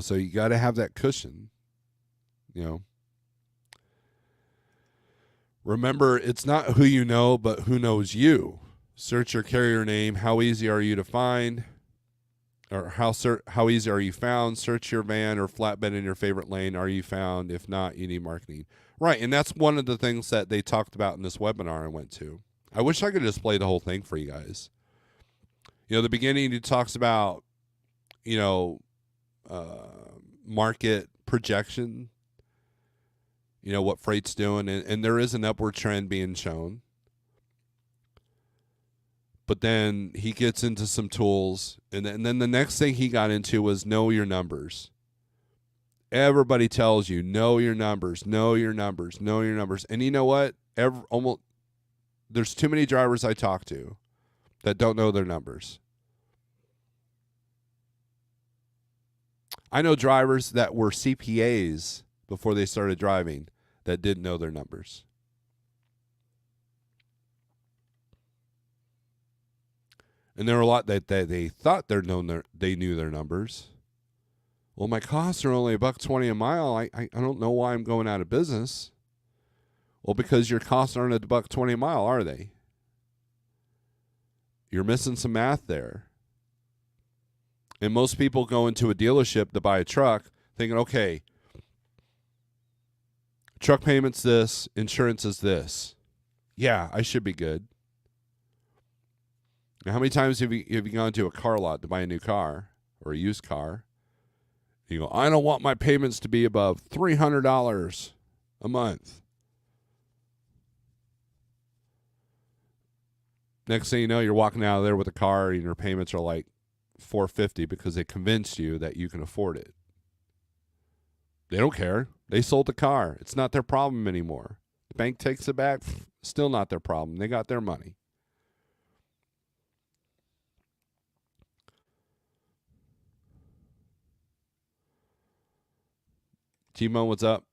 So you got to have that cushion. Remember, it's not who you know, but who knows you. Search your carrier name. How easy are you to find? Or how easy are you found? Search your van or flatbed in your favorite lane. Are you found? If not, you need marketing. Right, and that's one of the things that they talked about in this webinar I went to. I wish I could just play the whole thing for you guys. The beginning, it talks about, market projection, what freight's doing, and there is an upward trend being shown. But then he gets into some tools, and then the next thing he got into was know your numbers. Everybody tells you, know your numbers, know your numbers, know your numbers. And you know what? There's too many drivers I talk to that don't know their numbers. I know drivers that were CPAs before they started driving that didn't know their numbers. And there were a lot that they thought they knew their numbers. Well, my costs are only $1.20 a mile. I don't know why I'm going out of business. Well, because your costs aren't at $1.20 a mile, are they? You're missing some math there. And most people go into a dealership to buy a truck thinking, okay, truck payment's this, insurance is this. Yeah, I should be good. Now, how many times have you gone to a car lot to buy a new car or a used car? You go, I don't want my payments to be above $300 a month. Next thing you know, you're walking out of there with a car and your payments are like $450 because they convinced you that you can afford it. They don't care. They sold the car. It's not their problem anymore. The bank takes it back. Still not their problem. They got their money. T-Mo, what's up?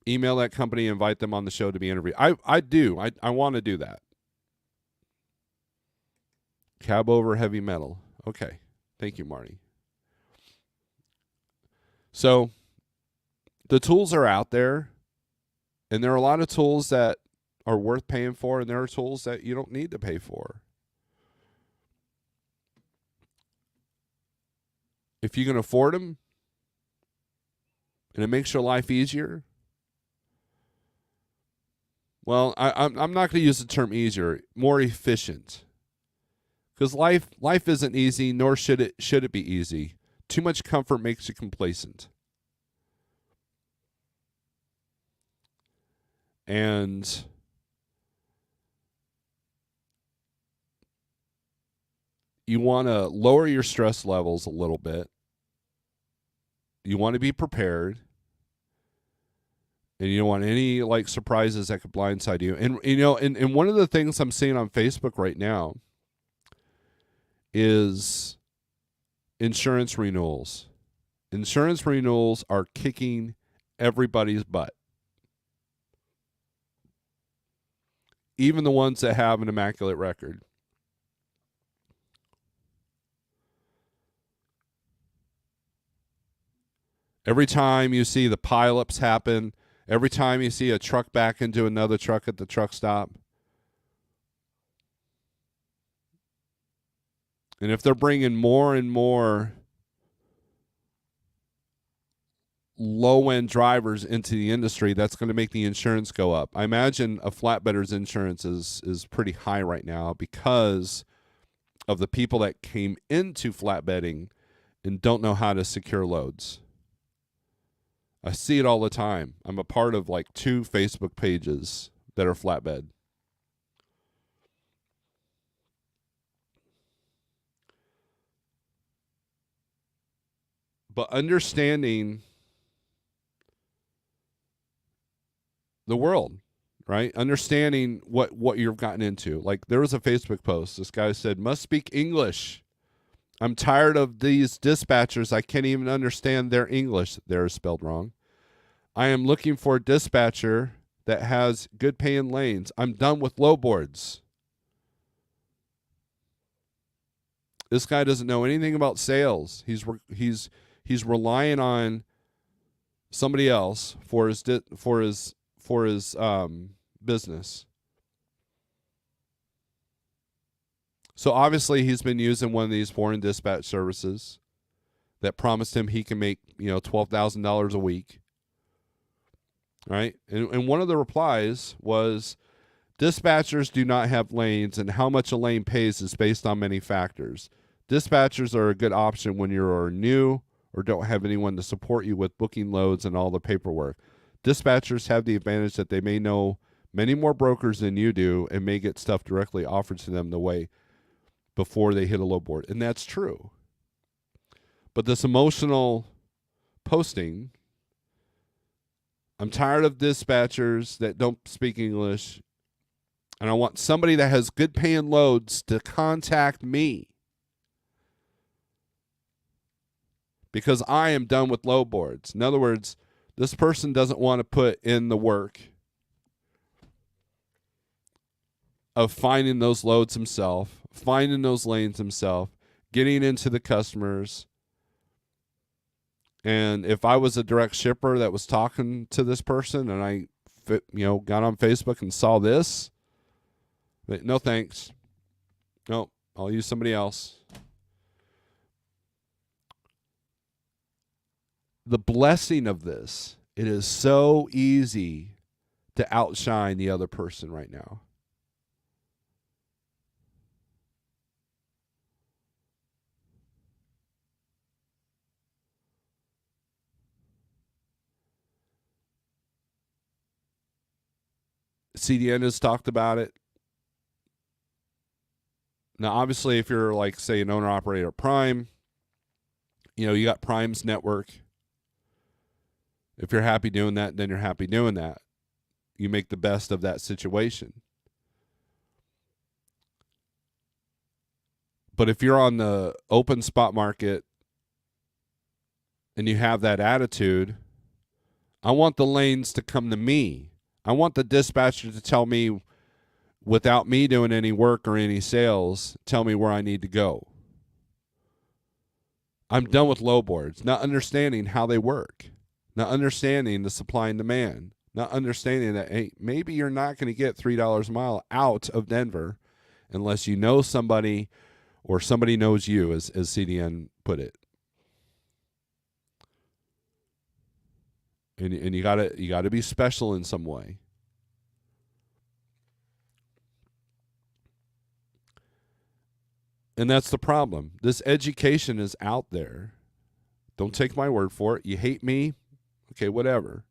Email that company, invite them on the show to be interviewed. I do. I want to do that. Cab over heavy metal. Okay. Thank you, Marty. So the tools are out there, and there are a lot of tools that are worth paying for, and there are tools that you don't need to pay for. If you can afford them and it makes your life easier, well, I'm not going to use the term easier, more efficient. Because life isn't easy, nor should it be easy. Too much comfort makes you complacent. And you want to lower your stress levels a little bit. You want to be prepared. And you don't want any like surprises that could blindside you. And you know, and one of the things I'm seeing on Facebook right now is insurance renewals. Insurance renewals are kicking everybody's butt. Even the ones that have an immaculate record. Every time you see the pileups happen, every time you see a truck back into another truck at the truck stop, and if they're bringing more and more low-end drivers into the industry, that's going to make the insurance go up. I imagine a flatbedder's insurance is pretty high right now because of the people that came into flatbedding and don't know how to secure loads. I see it all the time. I'm a part of like 2 Facebook pages that are flatbed. But understanding the world, right? Understanding what you've gotten into. Like there was a Facebook post. This guy said, must speak English. I'm tired of these dispatchers. I can't even understand their English. They're spelled wrong. I am looking for a dispatcher that has good paying lanes. I'm done with low boards. This guy doesn't know anything about sales. He's relying on somebody else for his business. So obviously he's been using one of these foreign dispatch services that promised him he can make, $12,000 a week. Right? And one of the replies was, dispatchers do not have lanes, and how much a lane pays is based on many factors. Dispatchers are a good option when you're new or don't have anyone to support you with booking loads and all the paperwork. Dispatchers have the advantage that they may know many more brokers than you do and may get stuff directly offered to them the way before they hit a low board. And that's true. But this emotional posting, I'm tired of dispatchers that don't speak English, and I want somebody that has good paying loads to contact me because I am done with low boards. In other words, this person doesn't want to put in the work of finding those loads himself, finding those lanes himself, getting into the customers. And if I was a direct shipper that was talking to this person and I got on Facebook and saw this, no thanks. No, I'll use somebody else. The blessing of this, it is so easy to outshine the other person right now. CDN has talked about it. Now, obviously, if you're like, say, an owner operator of Prime, you got Prime's network. If you're happy doing that, then you're happy doing that. You make the best of that situation. But if you're on the open spot market and you have that attitude, I want the lanes to come to me. I want the dispatcher to tell me, without me doing any work or any sales, tell me where I need to go. I'm done with low boards, not understanding how they work, not understanding the supply and demand, not understanding that, hey, maybe you're not going to get $3 a mile out of Denver unless you know somebody or somebody knows you, as CDN put it. And you gotta be special in some way. And that's the problem. This education is out there. Don't take my word for it. You hate me? Okay, whatever.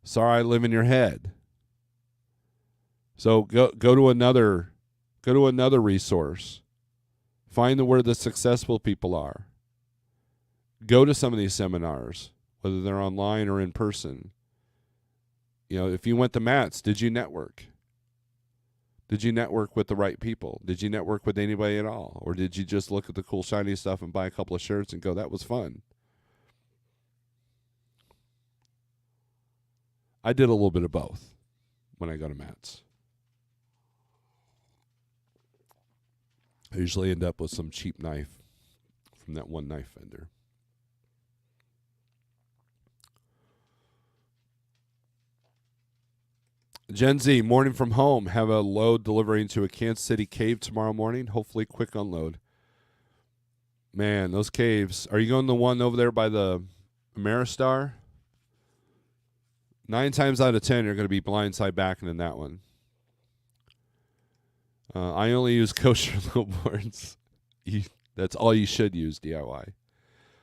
Sorry I live in your head. So go to another resource. Find where the successful people are. Go to some of these seminars, whether they're online or in person. If you went to Matt's, did you network? Did you network with the right people? Did you network with anybody at all? Or did you just look at the cool, shiny stuff and buy a couple of shirts and go, that was fun? I did a little bit of both when I go to Matt's. I usually end up with some cheap knife from that one knife vendor. Gen Z, morning from home. Have a load delivering to a Kansas City cave tomorrow morning. Hopefully quick unload. Man, those caves. Are you going to the one over there by the Ameristar? 9 times out of 10, you're going to be blindside backing in that one. I only use kosher low boards. That's all you should use, DIY.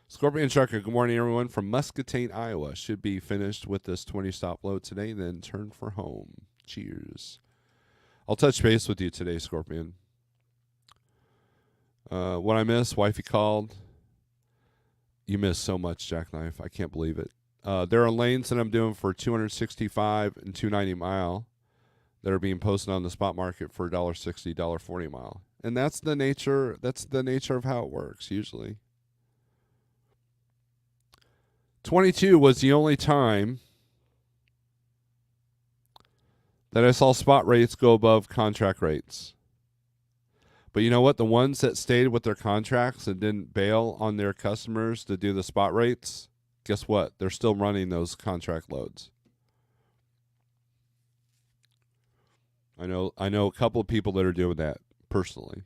Scorpion Trucker, good morning, everyone, from Muscatine, Iowa. Should be finished with this 20-stop load today, then turn for home. Cheers. I'll touch base with you today, Scorpion. What I missed, wifey called. You missed so much, Jackknife. I can't believe it. There are lanes that I'm doing for 265 and 290 mile that are being posted on the spot market for $1.60, $1.40 mile. And that's the nature of how it works usually. 22 was the only time that I saw spot rates go above contract rates. But you know what? The ones that stayed with their contracts and didn't bail on their customers to do the spot rates, guess what? They're still running those contract loads. I know a couple of people that are doing that personally.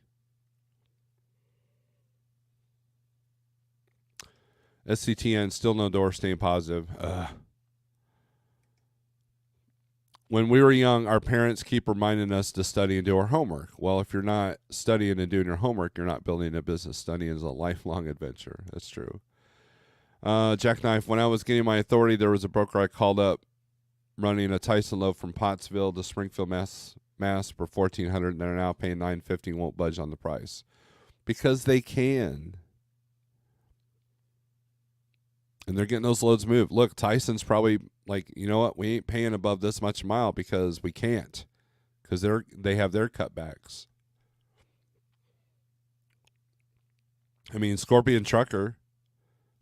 SCTN, still no door, staying positive. When we were young, our parents keep reminding us to study and do our homework. Well, if you're not studying and doing your homework, you're not building a business. Studying is a lifelong adventure. That's true. Jackknife, when I was getting my authority, there was a broker I called up running a Tyson loaf from Pottsville to Springfield, Mass for $1,400, and they're now paying $950 and won't budge on the price. Because they can. And they're getting those loads moved. Look, Tyson's probably like, you know what? We ain't paying above this much a mile because we can't. Because they have their cutbacks. I mean, Scorpion Trucker,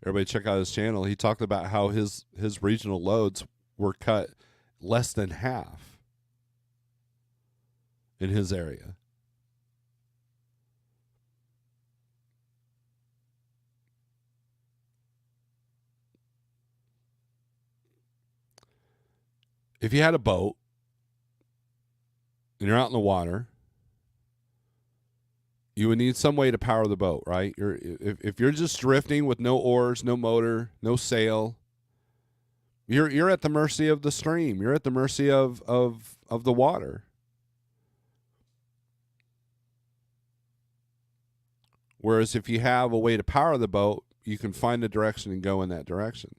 everybody check out his channel. He talked about how his regional loads were cut less than half in his area. If you had a boat and you're out in the water, you would need some way to power the boat, right? If you're just drifting with no oars, no motor, no sail, you're at the mercy of the stream. You're at the mercy of the water. Whereas if you have a way to power the boat, you can find a direction and go in that direction.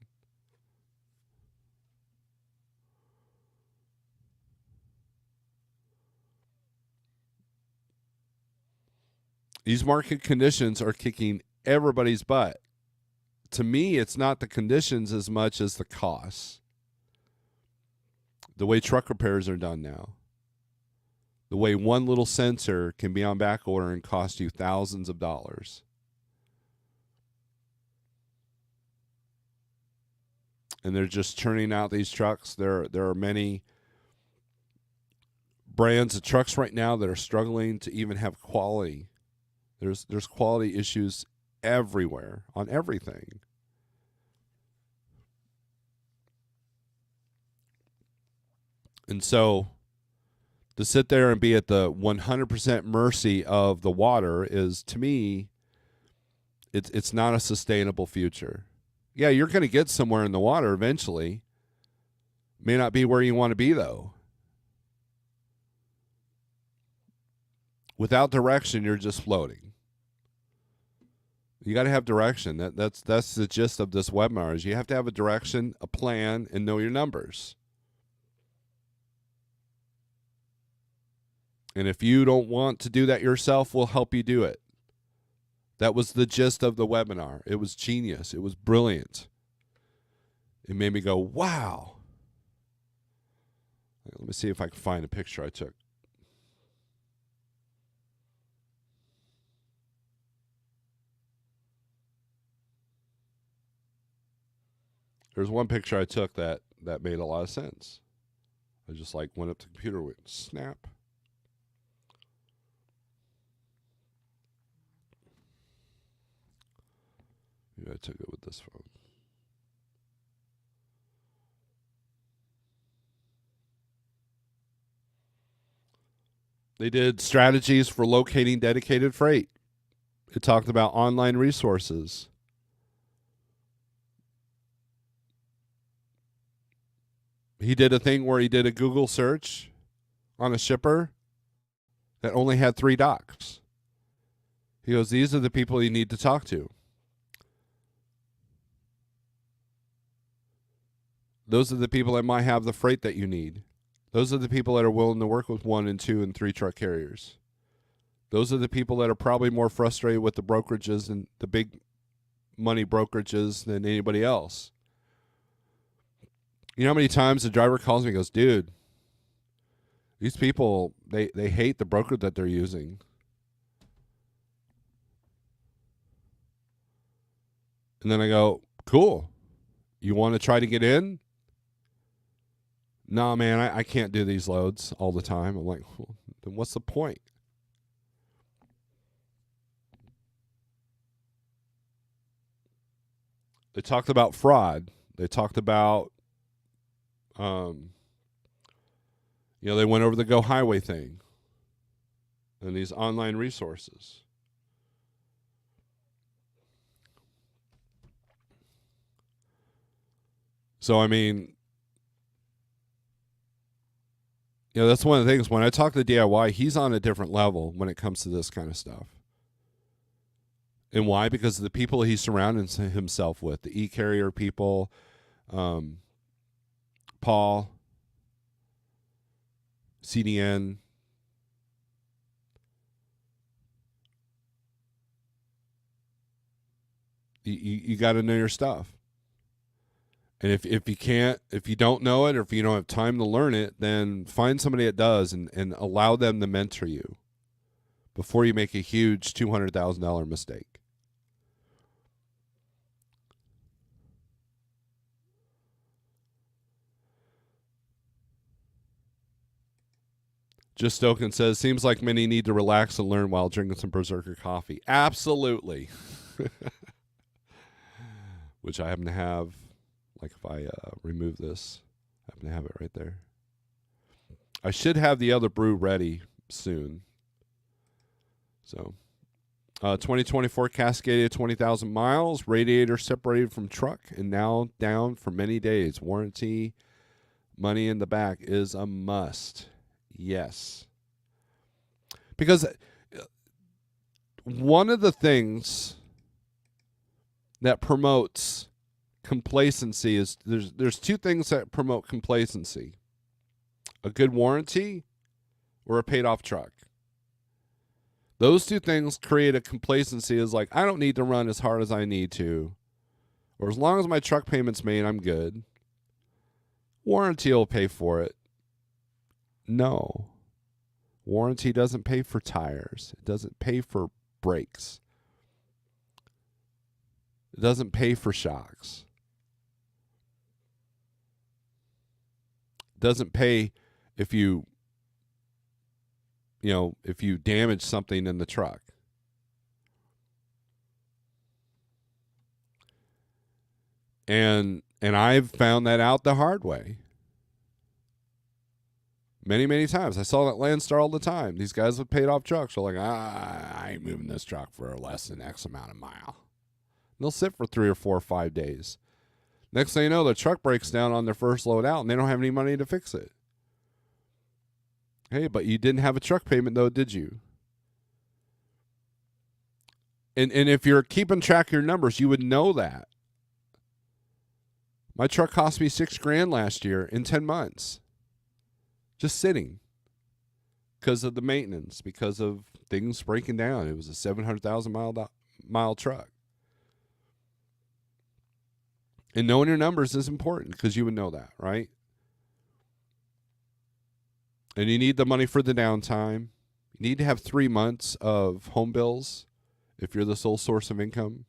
These market conditions are kicking everybody's butt. To me, it's not the conditions as much as the costs. The way truck repairs are done now. The way one little sensor can be on back order and cost you thousands of dollars. And they're just churning out these trucks. There are many brands of trucks right now that are struggling to even have quality. There's quality issues everywhere on everything. And so to sit there and be at the 100% mercy of the water is, to me, it's not a sustainable future. Yeah, you're going to get somewhere in the water eventually. May not be where you want to be, though. Without direction, you're just floating. You got to have direction. That's the gist of this webinar is you have to have a direction, a plan, and know your numbers. And if you don't want to do that yourself, we'll help you do it. That was the gist of the webinar. It was genius. It was brilliant. It made me go, wow. Let me see if I can find a picture I took. There's one picture I took that made a lot of sense. I just went up to the computer with snap. Maybe I took it with this phone. They did strategies for locating dedicated freight. It talked about online resources. He did a thing where he did a Google search on a shipper that only had 3 docks. He goes, these are the people you need to talk to. Those are the people that might have the freight that you need. Those are the people that are willing to work with 1 and 2 and 3 truck carriers. Those are the people that are probably more frustrated with the brokerages and the big money brokerages than anybody else. You know how many times the driver calls me and goes, dude, these people, they hate the broker that they're using. And then I go, cool. You want to try to get in? No, man, I can't do these loads all the time. I'm like, well, then what's the point? They talked about fraud. They talked about, they went over the Go Highway thing and these online resources. So, I mean, that's one of the things. When I talk to DIY, he's on a different level when it comes to this kind of stuff. And why? Because of the people he surrounded himself with, the e-carrier people, Paul, CDN. You got to know your stuff. And if you don't know it, or if you don't have time to learn it, then find somebody that does and allow them to mentor you before you make a huge $200,000 mistake. Just Stoken says, seems like many need to relax and learn while drinking some Berserker coffee. Absolutely. Which I happen to have. Like if I remove this, I happen to have it right there. I should have the other brew ready soon. So, 2024 Cascadia 20,000 miles, radiator separated from truck, and now down for many days. Warranty, money in the back is a must. Yes. Because one of the things that promotes complacency is there's 2 things that promote complacency: a good warranty or a paid off truck. Those two things create a complacency as like, I don't need to run as hard as I need to. Or as long as my truck payment's made, I'm good. Warranty will pay for it. No. Warranty doesn't pay for tires. It doesn't pay for brakes. It doesn't pay for shocks. It doesn't pay if you damage something in the truck. And I've found that out the hard way. Many, many times. I saw that Landstar all the time. These guys with paid off trucks are like, I ain't moving this truck for less than X amount of mile. And they'll sit for 3 or 4 or 5 days. Next thing you know, the truck breaks down on their first load out and they don't have any money to fix it. Hey, but you didn't have a truck payment though, did you? And if you're keeping track of your numbers, you would know that. My truck cost me $6,000 last year in 10 months. Just sitting. Because of the maintenance, because of things breaking down. It was a 700,000 mile truck. And knowing your numbers is important because you would know that, right? And you need the money for the downtime. You need to have 3 months of home bills if you're the sole source of income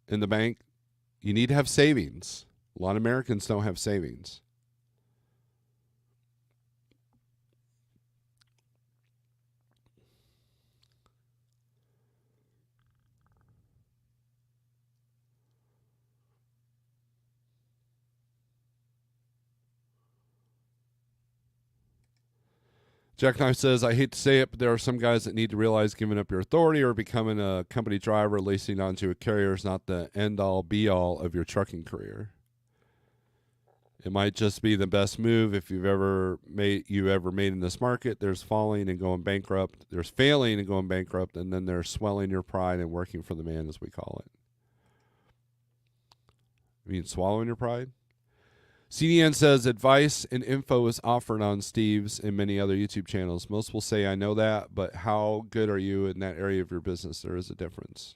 in the bank. You need to have savings. A lot of Americans don't have savings. Jackknife says, I hate to say it, but there are some guys that need to realize giving up your authority or becoming a company driver, leasing onto a carrier is not the end-all, be-all of your trucking career. It might just be the best move if you ever made in this market. There's falling and going bankrupt. There's failing and going bankrupt, and then there's swelling your pride and working for the man, as we call it. I mean, swallowing your pride? CDN says, advice and info is offered on Steve's and many other YouTube channels. Most will say, I know that, but how good are you in that area of your business? There is a difference.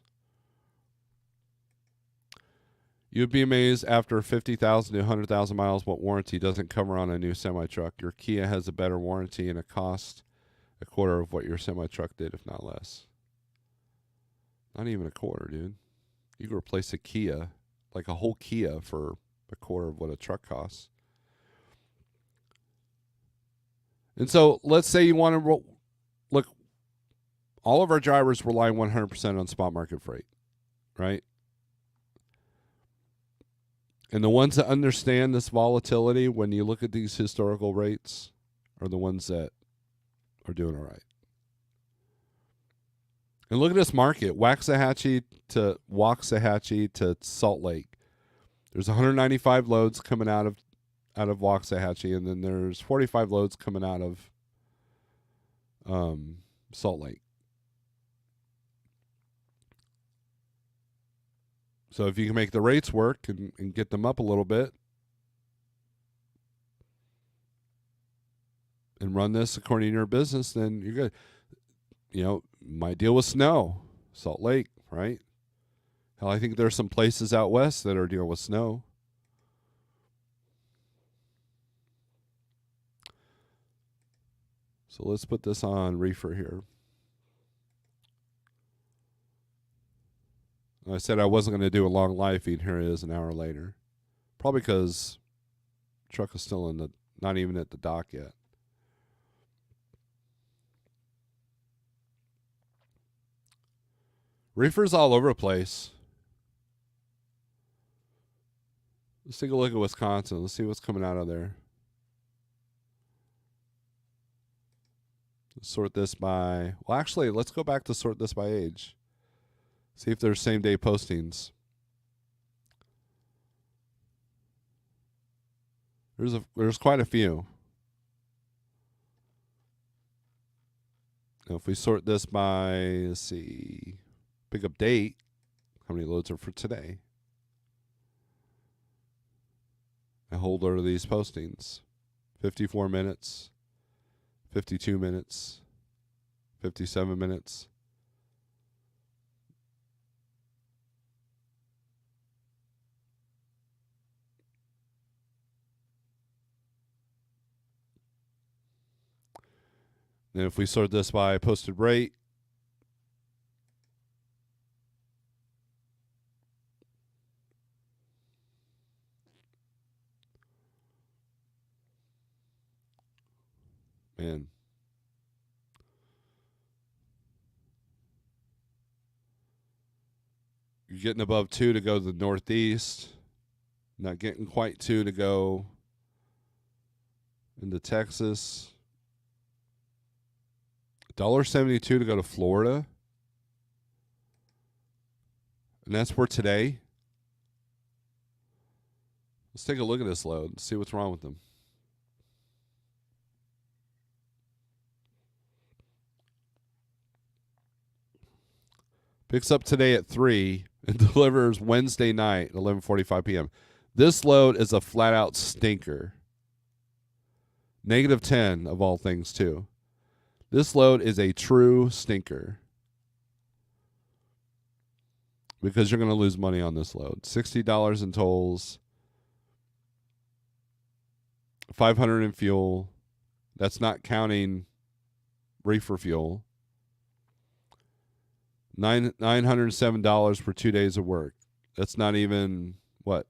You'd be amazed after 50,000 to 100,000 miles what warranty doesn't cover on a new semi-truck. Your Kia has a better warranty and it costs a quarter of what your semi-truck did, if not less. Not even a quarter, dude. You can replace a Kia, like a whole Kia, for a quarter of what a truck costs. And so let's say you want to look, all of our drivers rely 100% on spot market freight, right? And the ones that understand this volatility when you look at these historical rates are the ones that are doing all right. And look at this market, Waxahachie to Salt Lake. There's 195 loads coming out of Waxahachie, and then there's 45 loads coming out of Salt Lake. So if you can make the rates work and get them up a little bit and run this according to your business, then you're good. You know, my deal with snow, Salt Lake, right? Hell, I think there's some places out west that are dealing with snow. So let's put this on reefer here. I said I wasn't going to do a long live feed. Here it is an hour later. Probably because truck is still not even at the dock yet. Reefer's all over the place. Let's take a look at Wisconsin. Let's see what's coming out of there. Let's sort this by... Well, actually, let's go back to sort this by age. See if there's same-day postings. There's quite a few. Now, if we sort this by, let's see, pickup date, how many loads are for today? I hold order of these postings. 54 minutes, 52 minutes, 57 minutes. And if we sort this by posted rate, man, you're getting above 2 to go to the northeast. Not getting quite 2 to go into Texas. $1.72 to go to Florida. And that's for today. Let's take a look at this load and see what's wrong with them. Picks up today at 3 and delivers Wednesday night at 11:45 p.m. This load is a flat-out stinker. -10 of all things, too. This load is a true stinker. Because you're going to lose money on this load. $60 in tolls. $500 in fuel. That's not counting reefer fuel. $907 for 2 days of work. That's not even, what,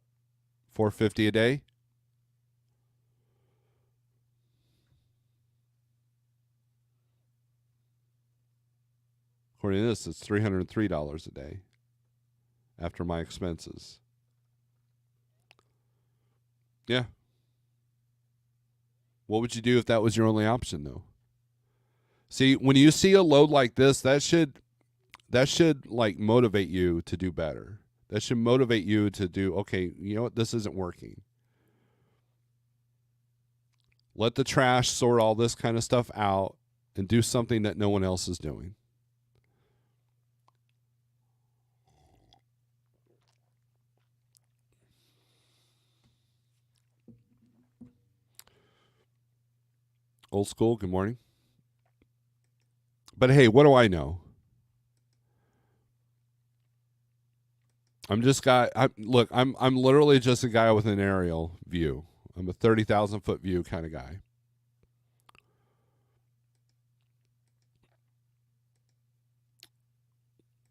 $450 a day? According to this, it's $303 a day after my expenses. Yeah. What would you do if that was your only option, though? See, when you see a load like this, that should like motivate you to do better. That should motivate you to do, okay, you know what, this isn't working. Let the trash sort all this kind of stuff out and do something that no one else is doing. Old school, good morning. But hey, what do I know? I'm literally just a guy with an aerial view. I'm a 30,000 foot view kind of guy.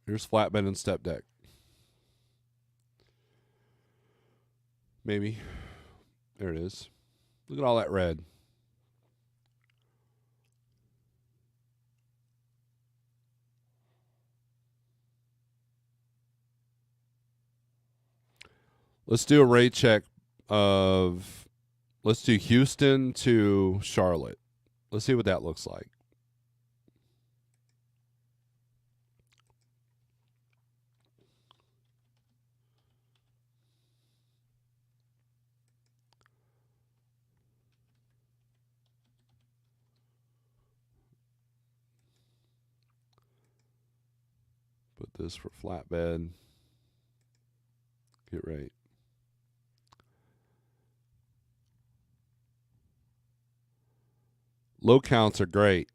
Here's flatbed and step deck. Maybe. There it is. Look at all that red. Let's do a rate check of, let's do Houston to Charlotte. Let's see what that looks like. Put this for flatbed. Get right. Low counts are great.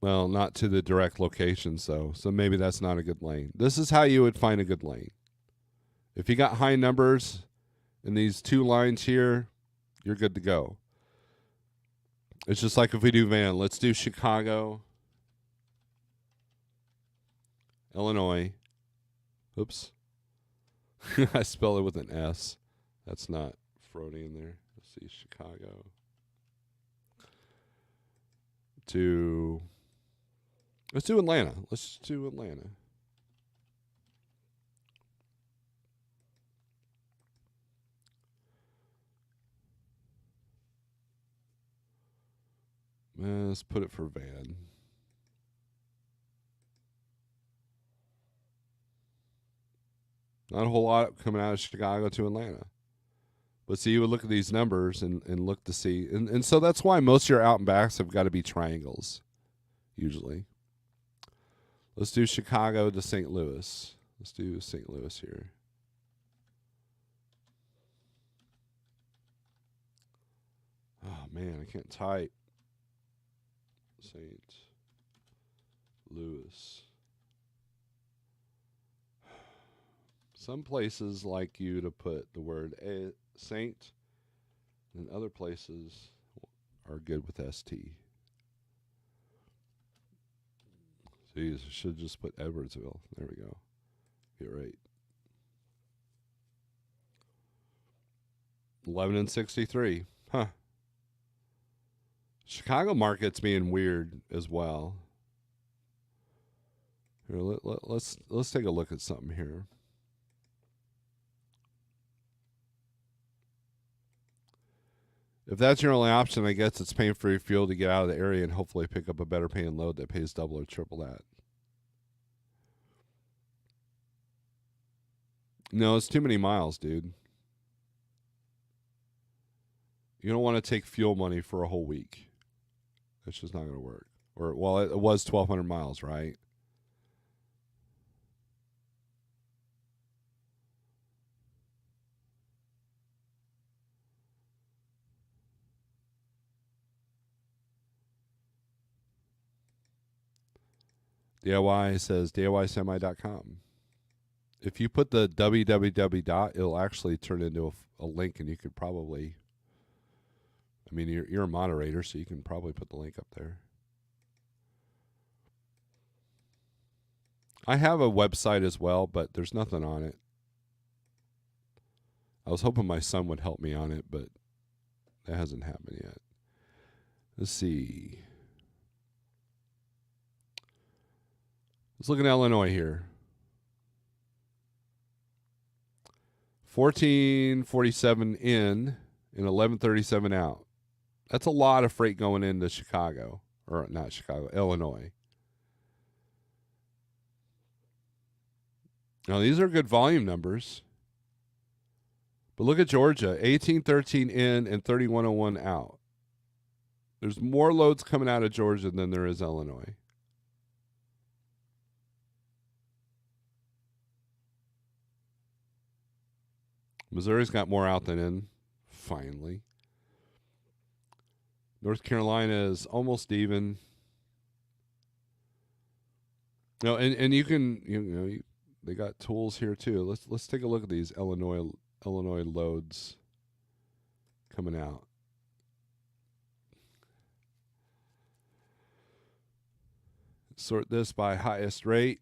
Well, not to the direct locations, though. So maybe that's not a good lane. This is how you would find a good lane. If you got high numbers in these two lines here, you're good to go. It's just like if we do van. Let's do Chicago, Illinois. Oops. I spelled it with an S. That's not Frody in there. Let's see, Chicago to, let's do Atlanta. Let's do Atlanta. Let's put it for van. Not a whole lot coming out of Chicago to Atlanta. But see, you would look at these numbers and look to see. And so that's why most of your out and backs have got to be triangles, usually. Let's do Chicago to St. Louis. Let's do St. Louis here. Oh man, I can't type. St. Louis. Some places like you to put the word saint, and other places are good with ST. Jeez, I should just put Edwardsville. There we go. Get right. 11 and 63. Huh. Chicago market's being weird as well. Here, let's take a look at something here. If that's your only option, I guess it's paying for your fuel to get out of the area and hopefully pick up a better paying load that pays double or triple that. No, it's too many miles, dude. You don't want to take fuel money for a whole week. That's just not going to work. Or, well, it was 1,200 miles, right? DIY says DIYsemi.com. If you put the www dot, it'll actually turn into a link, and you could probably, I mean, you're a moderator, so you can probably put the link up there. I have a website as well, but there's nothing on it. I was hoping my son would help me on it, but that hasn't happened yet. Let's see. Let's look at Illinois here. 1447 in and 1137 out. That's a lot of freight going into Chicago, or not Chicago, Illinois. Now, these are good volume numbers. But look at Georgia, 1813 in and 3101 out. There's more loads coming out of Georgia than there is Illinois. Missouri's got more out than in, finally. North Carolina is almost even. No, and you can they got tools here too. Let's take a look at these Illinois loads coming out. Sort this by highest rate.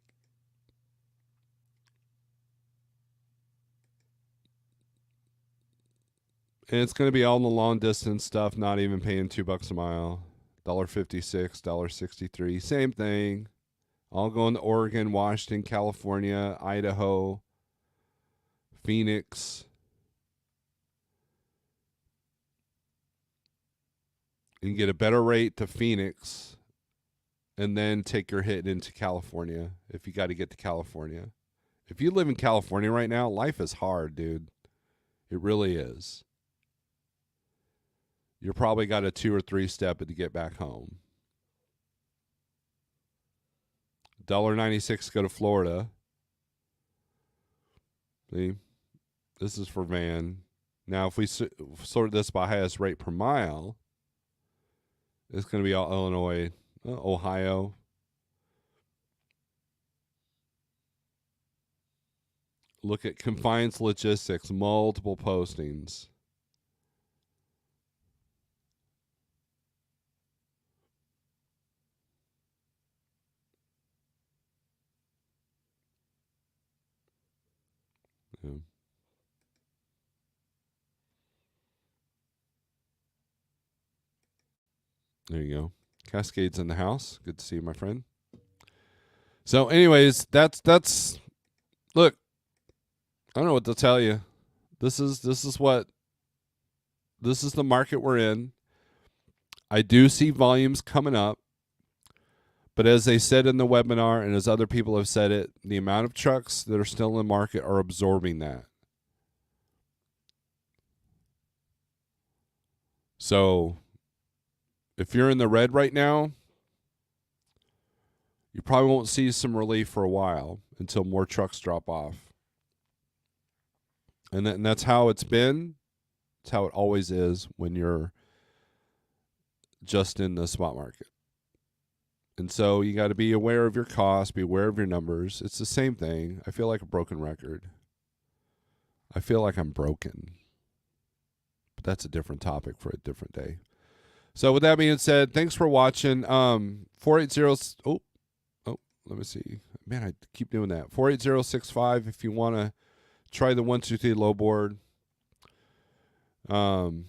And it's going to be all in the long distance stuff, not even paying $2 a mile. $1.56, $1.63, same thing. All going to Oregon, Washington, California, Idaho, Phoenix. You can get a better rate to Phoenix and then take your hit into California if you got to get to California. If you live in California right now, life is hard, dude. It really is. You're probably got a 2 or 3 step to get back home. $1.96 go to Florida. See, this is for van. Now, if we sort this by highest rate per mile, it's going to be all Illinois, Ohio. Look at Confiance Logistics, multiple postings. Yeah. There you go. Cascade's in the house. Good to see you, my friend. So, anyways, that's look. I don't know what to tell you. This is the market we're in. I do see volumes coming up, but as they said in the webinar, and as other people have said it, the amount of trucks that are still in the market are absorbing that. So, if you're in the red right now, you probably won't see some relief for a while until more trucks drop off. And that's how it's been. It's how it always is when you're just in the spot market. And so you got to be aware of your costs, be aware of your numbers. It's the same thing. I feel like a broken record. I feel like I'm broken. But that's a different topic for a different day. So with that being said, thanks for watching. 480 let me see. Man, I keep doing that. 48065 if you want to try the 123 low board. Go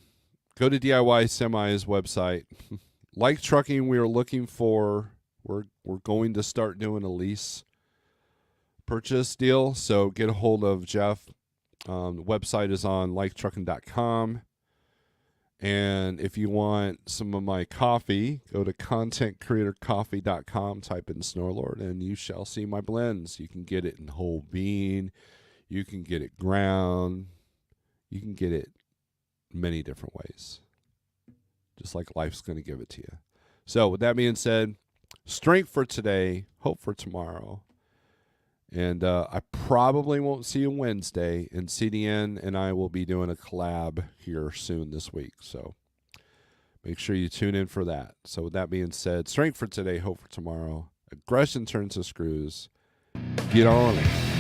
to DIY Semi's website. Like trucking, we are looking for, we're going to start doing a lease purchase deal. So get a hold of Jeff. The website is on liketrucking.com. And if you want some of my coffee, go to contentcreatorcoffee.com, type in Snorelord, and you shall see my blends. You can get it in whole bean. You can get it ground. You can get it many different ways. Just like life's going to give it to you. So with that being said, strength for today, hope for tomorrow. And I probably won't see you Wednesday. And CDN and I will be doing a collab here soon this week. So make sure you tune in for that. So with that being said, strength for today, hope for tomorrow. Aggression turns to screws. Get on it.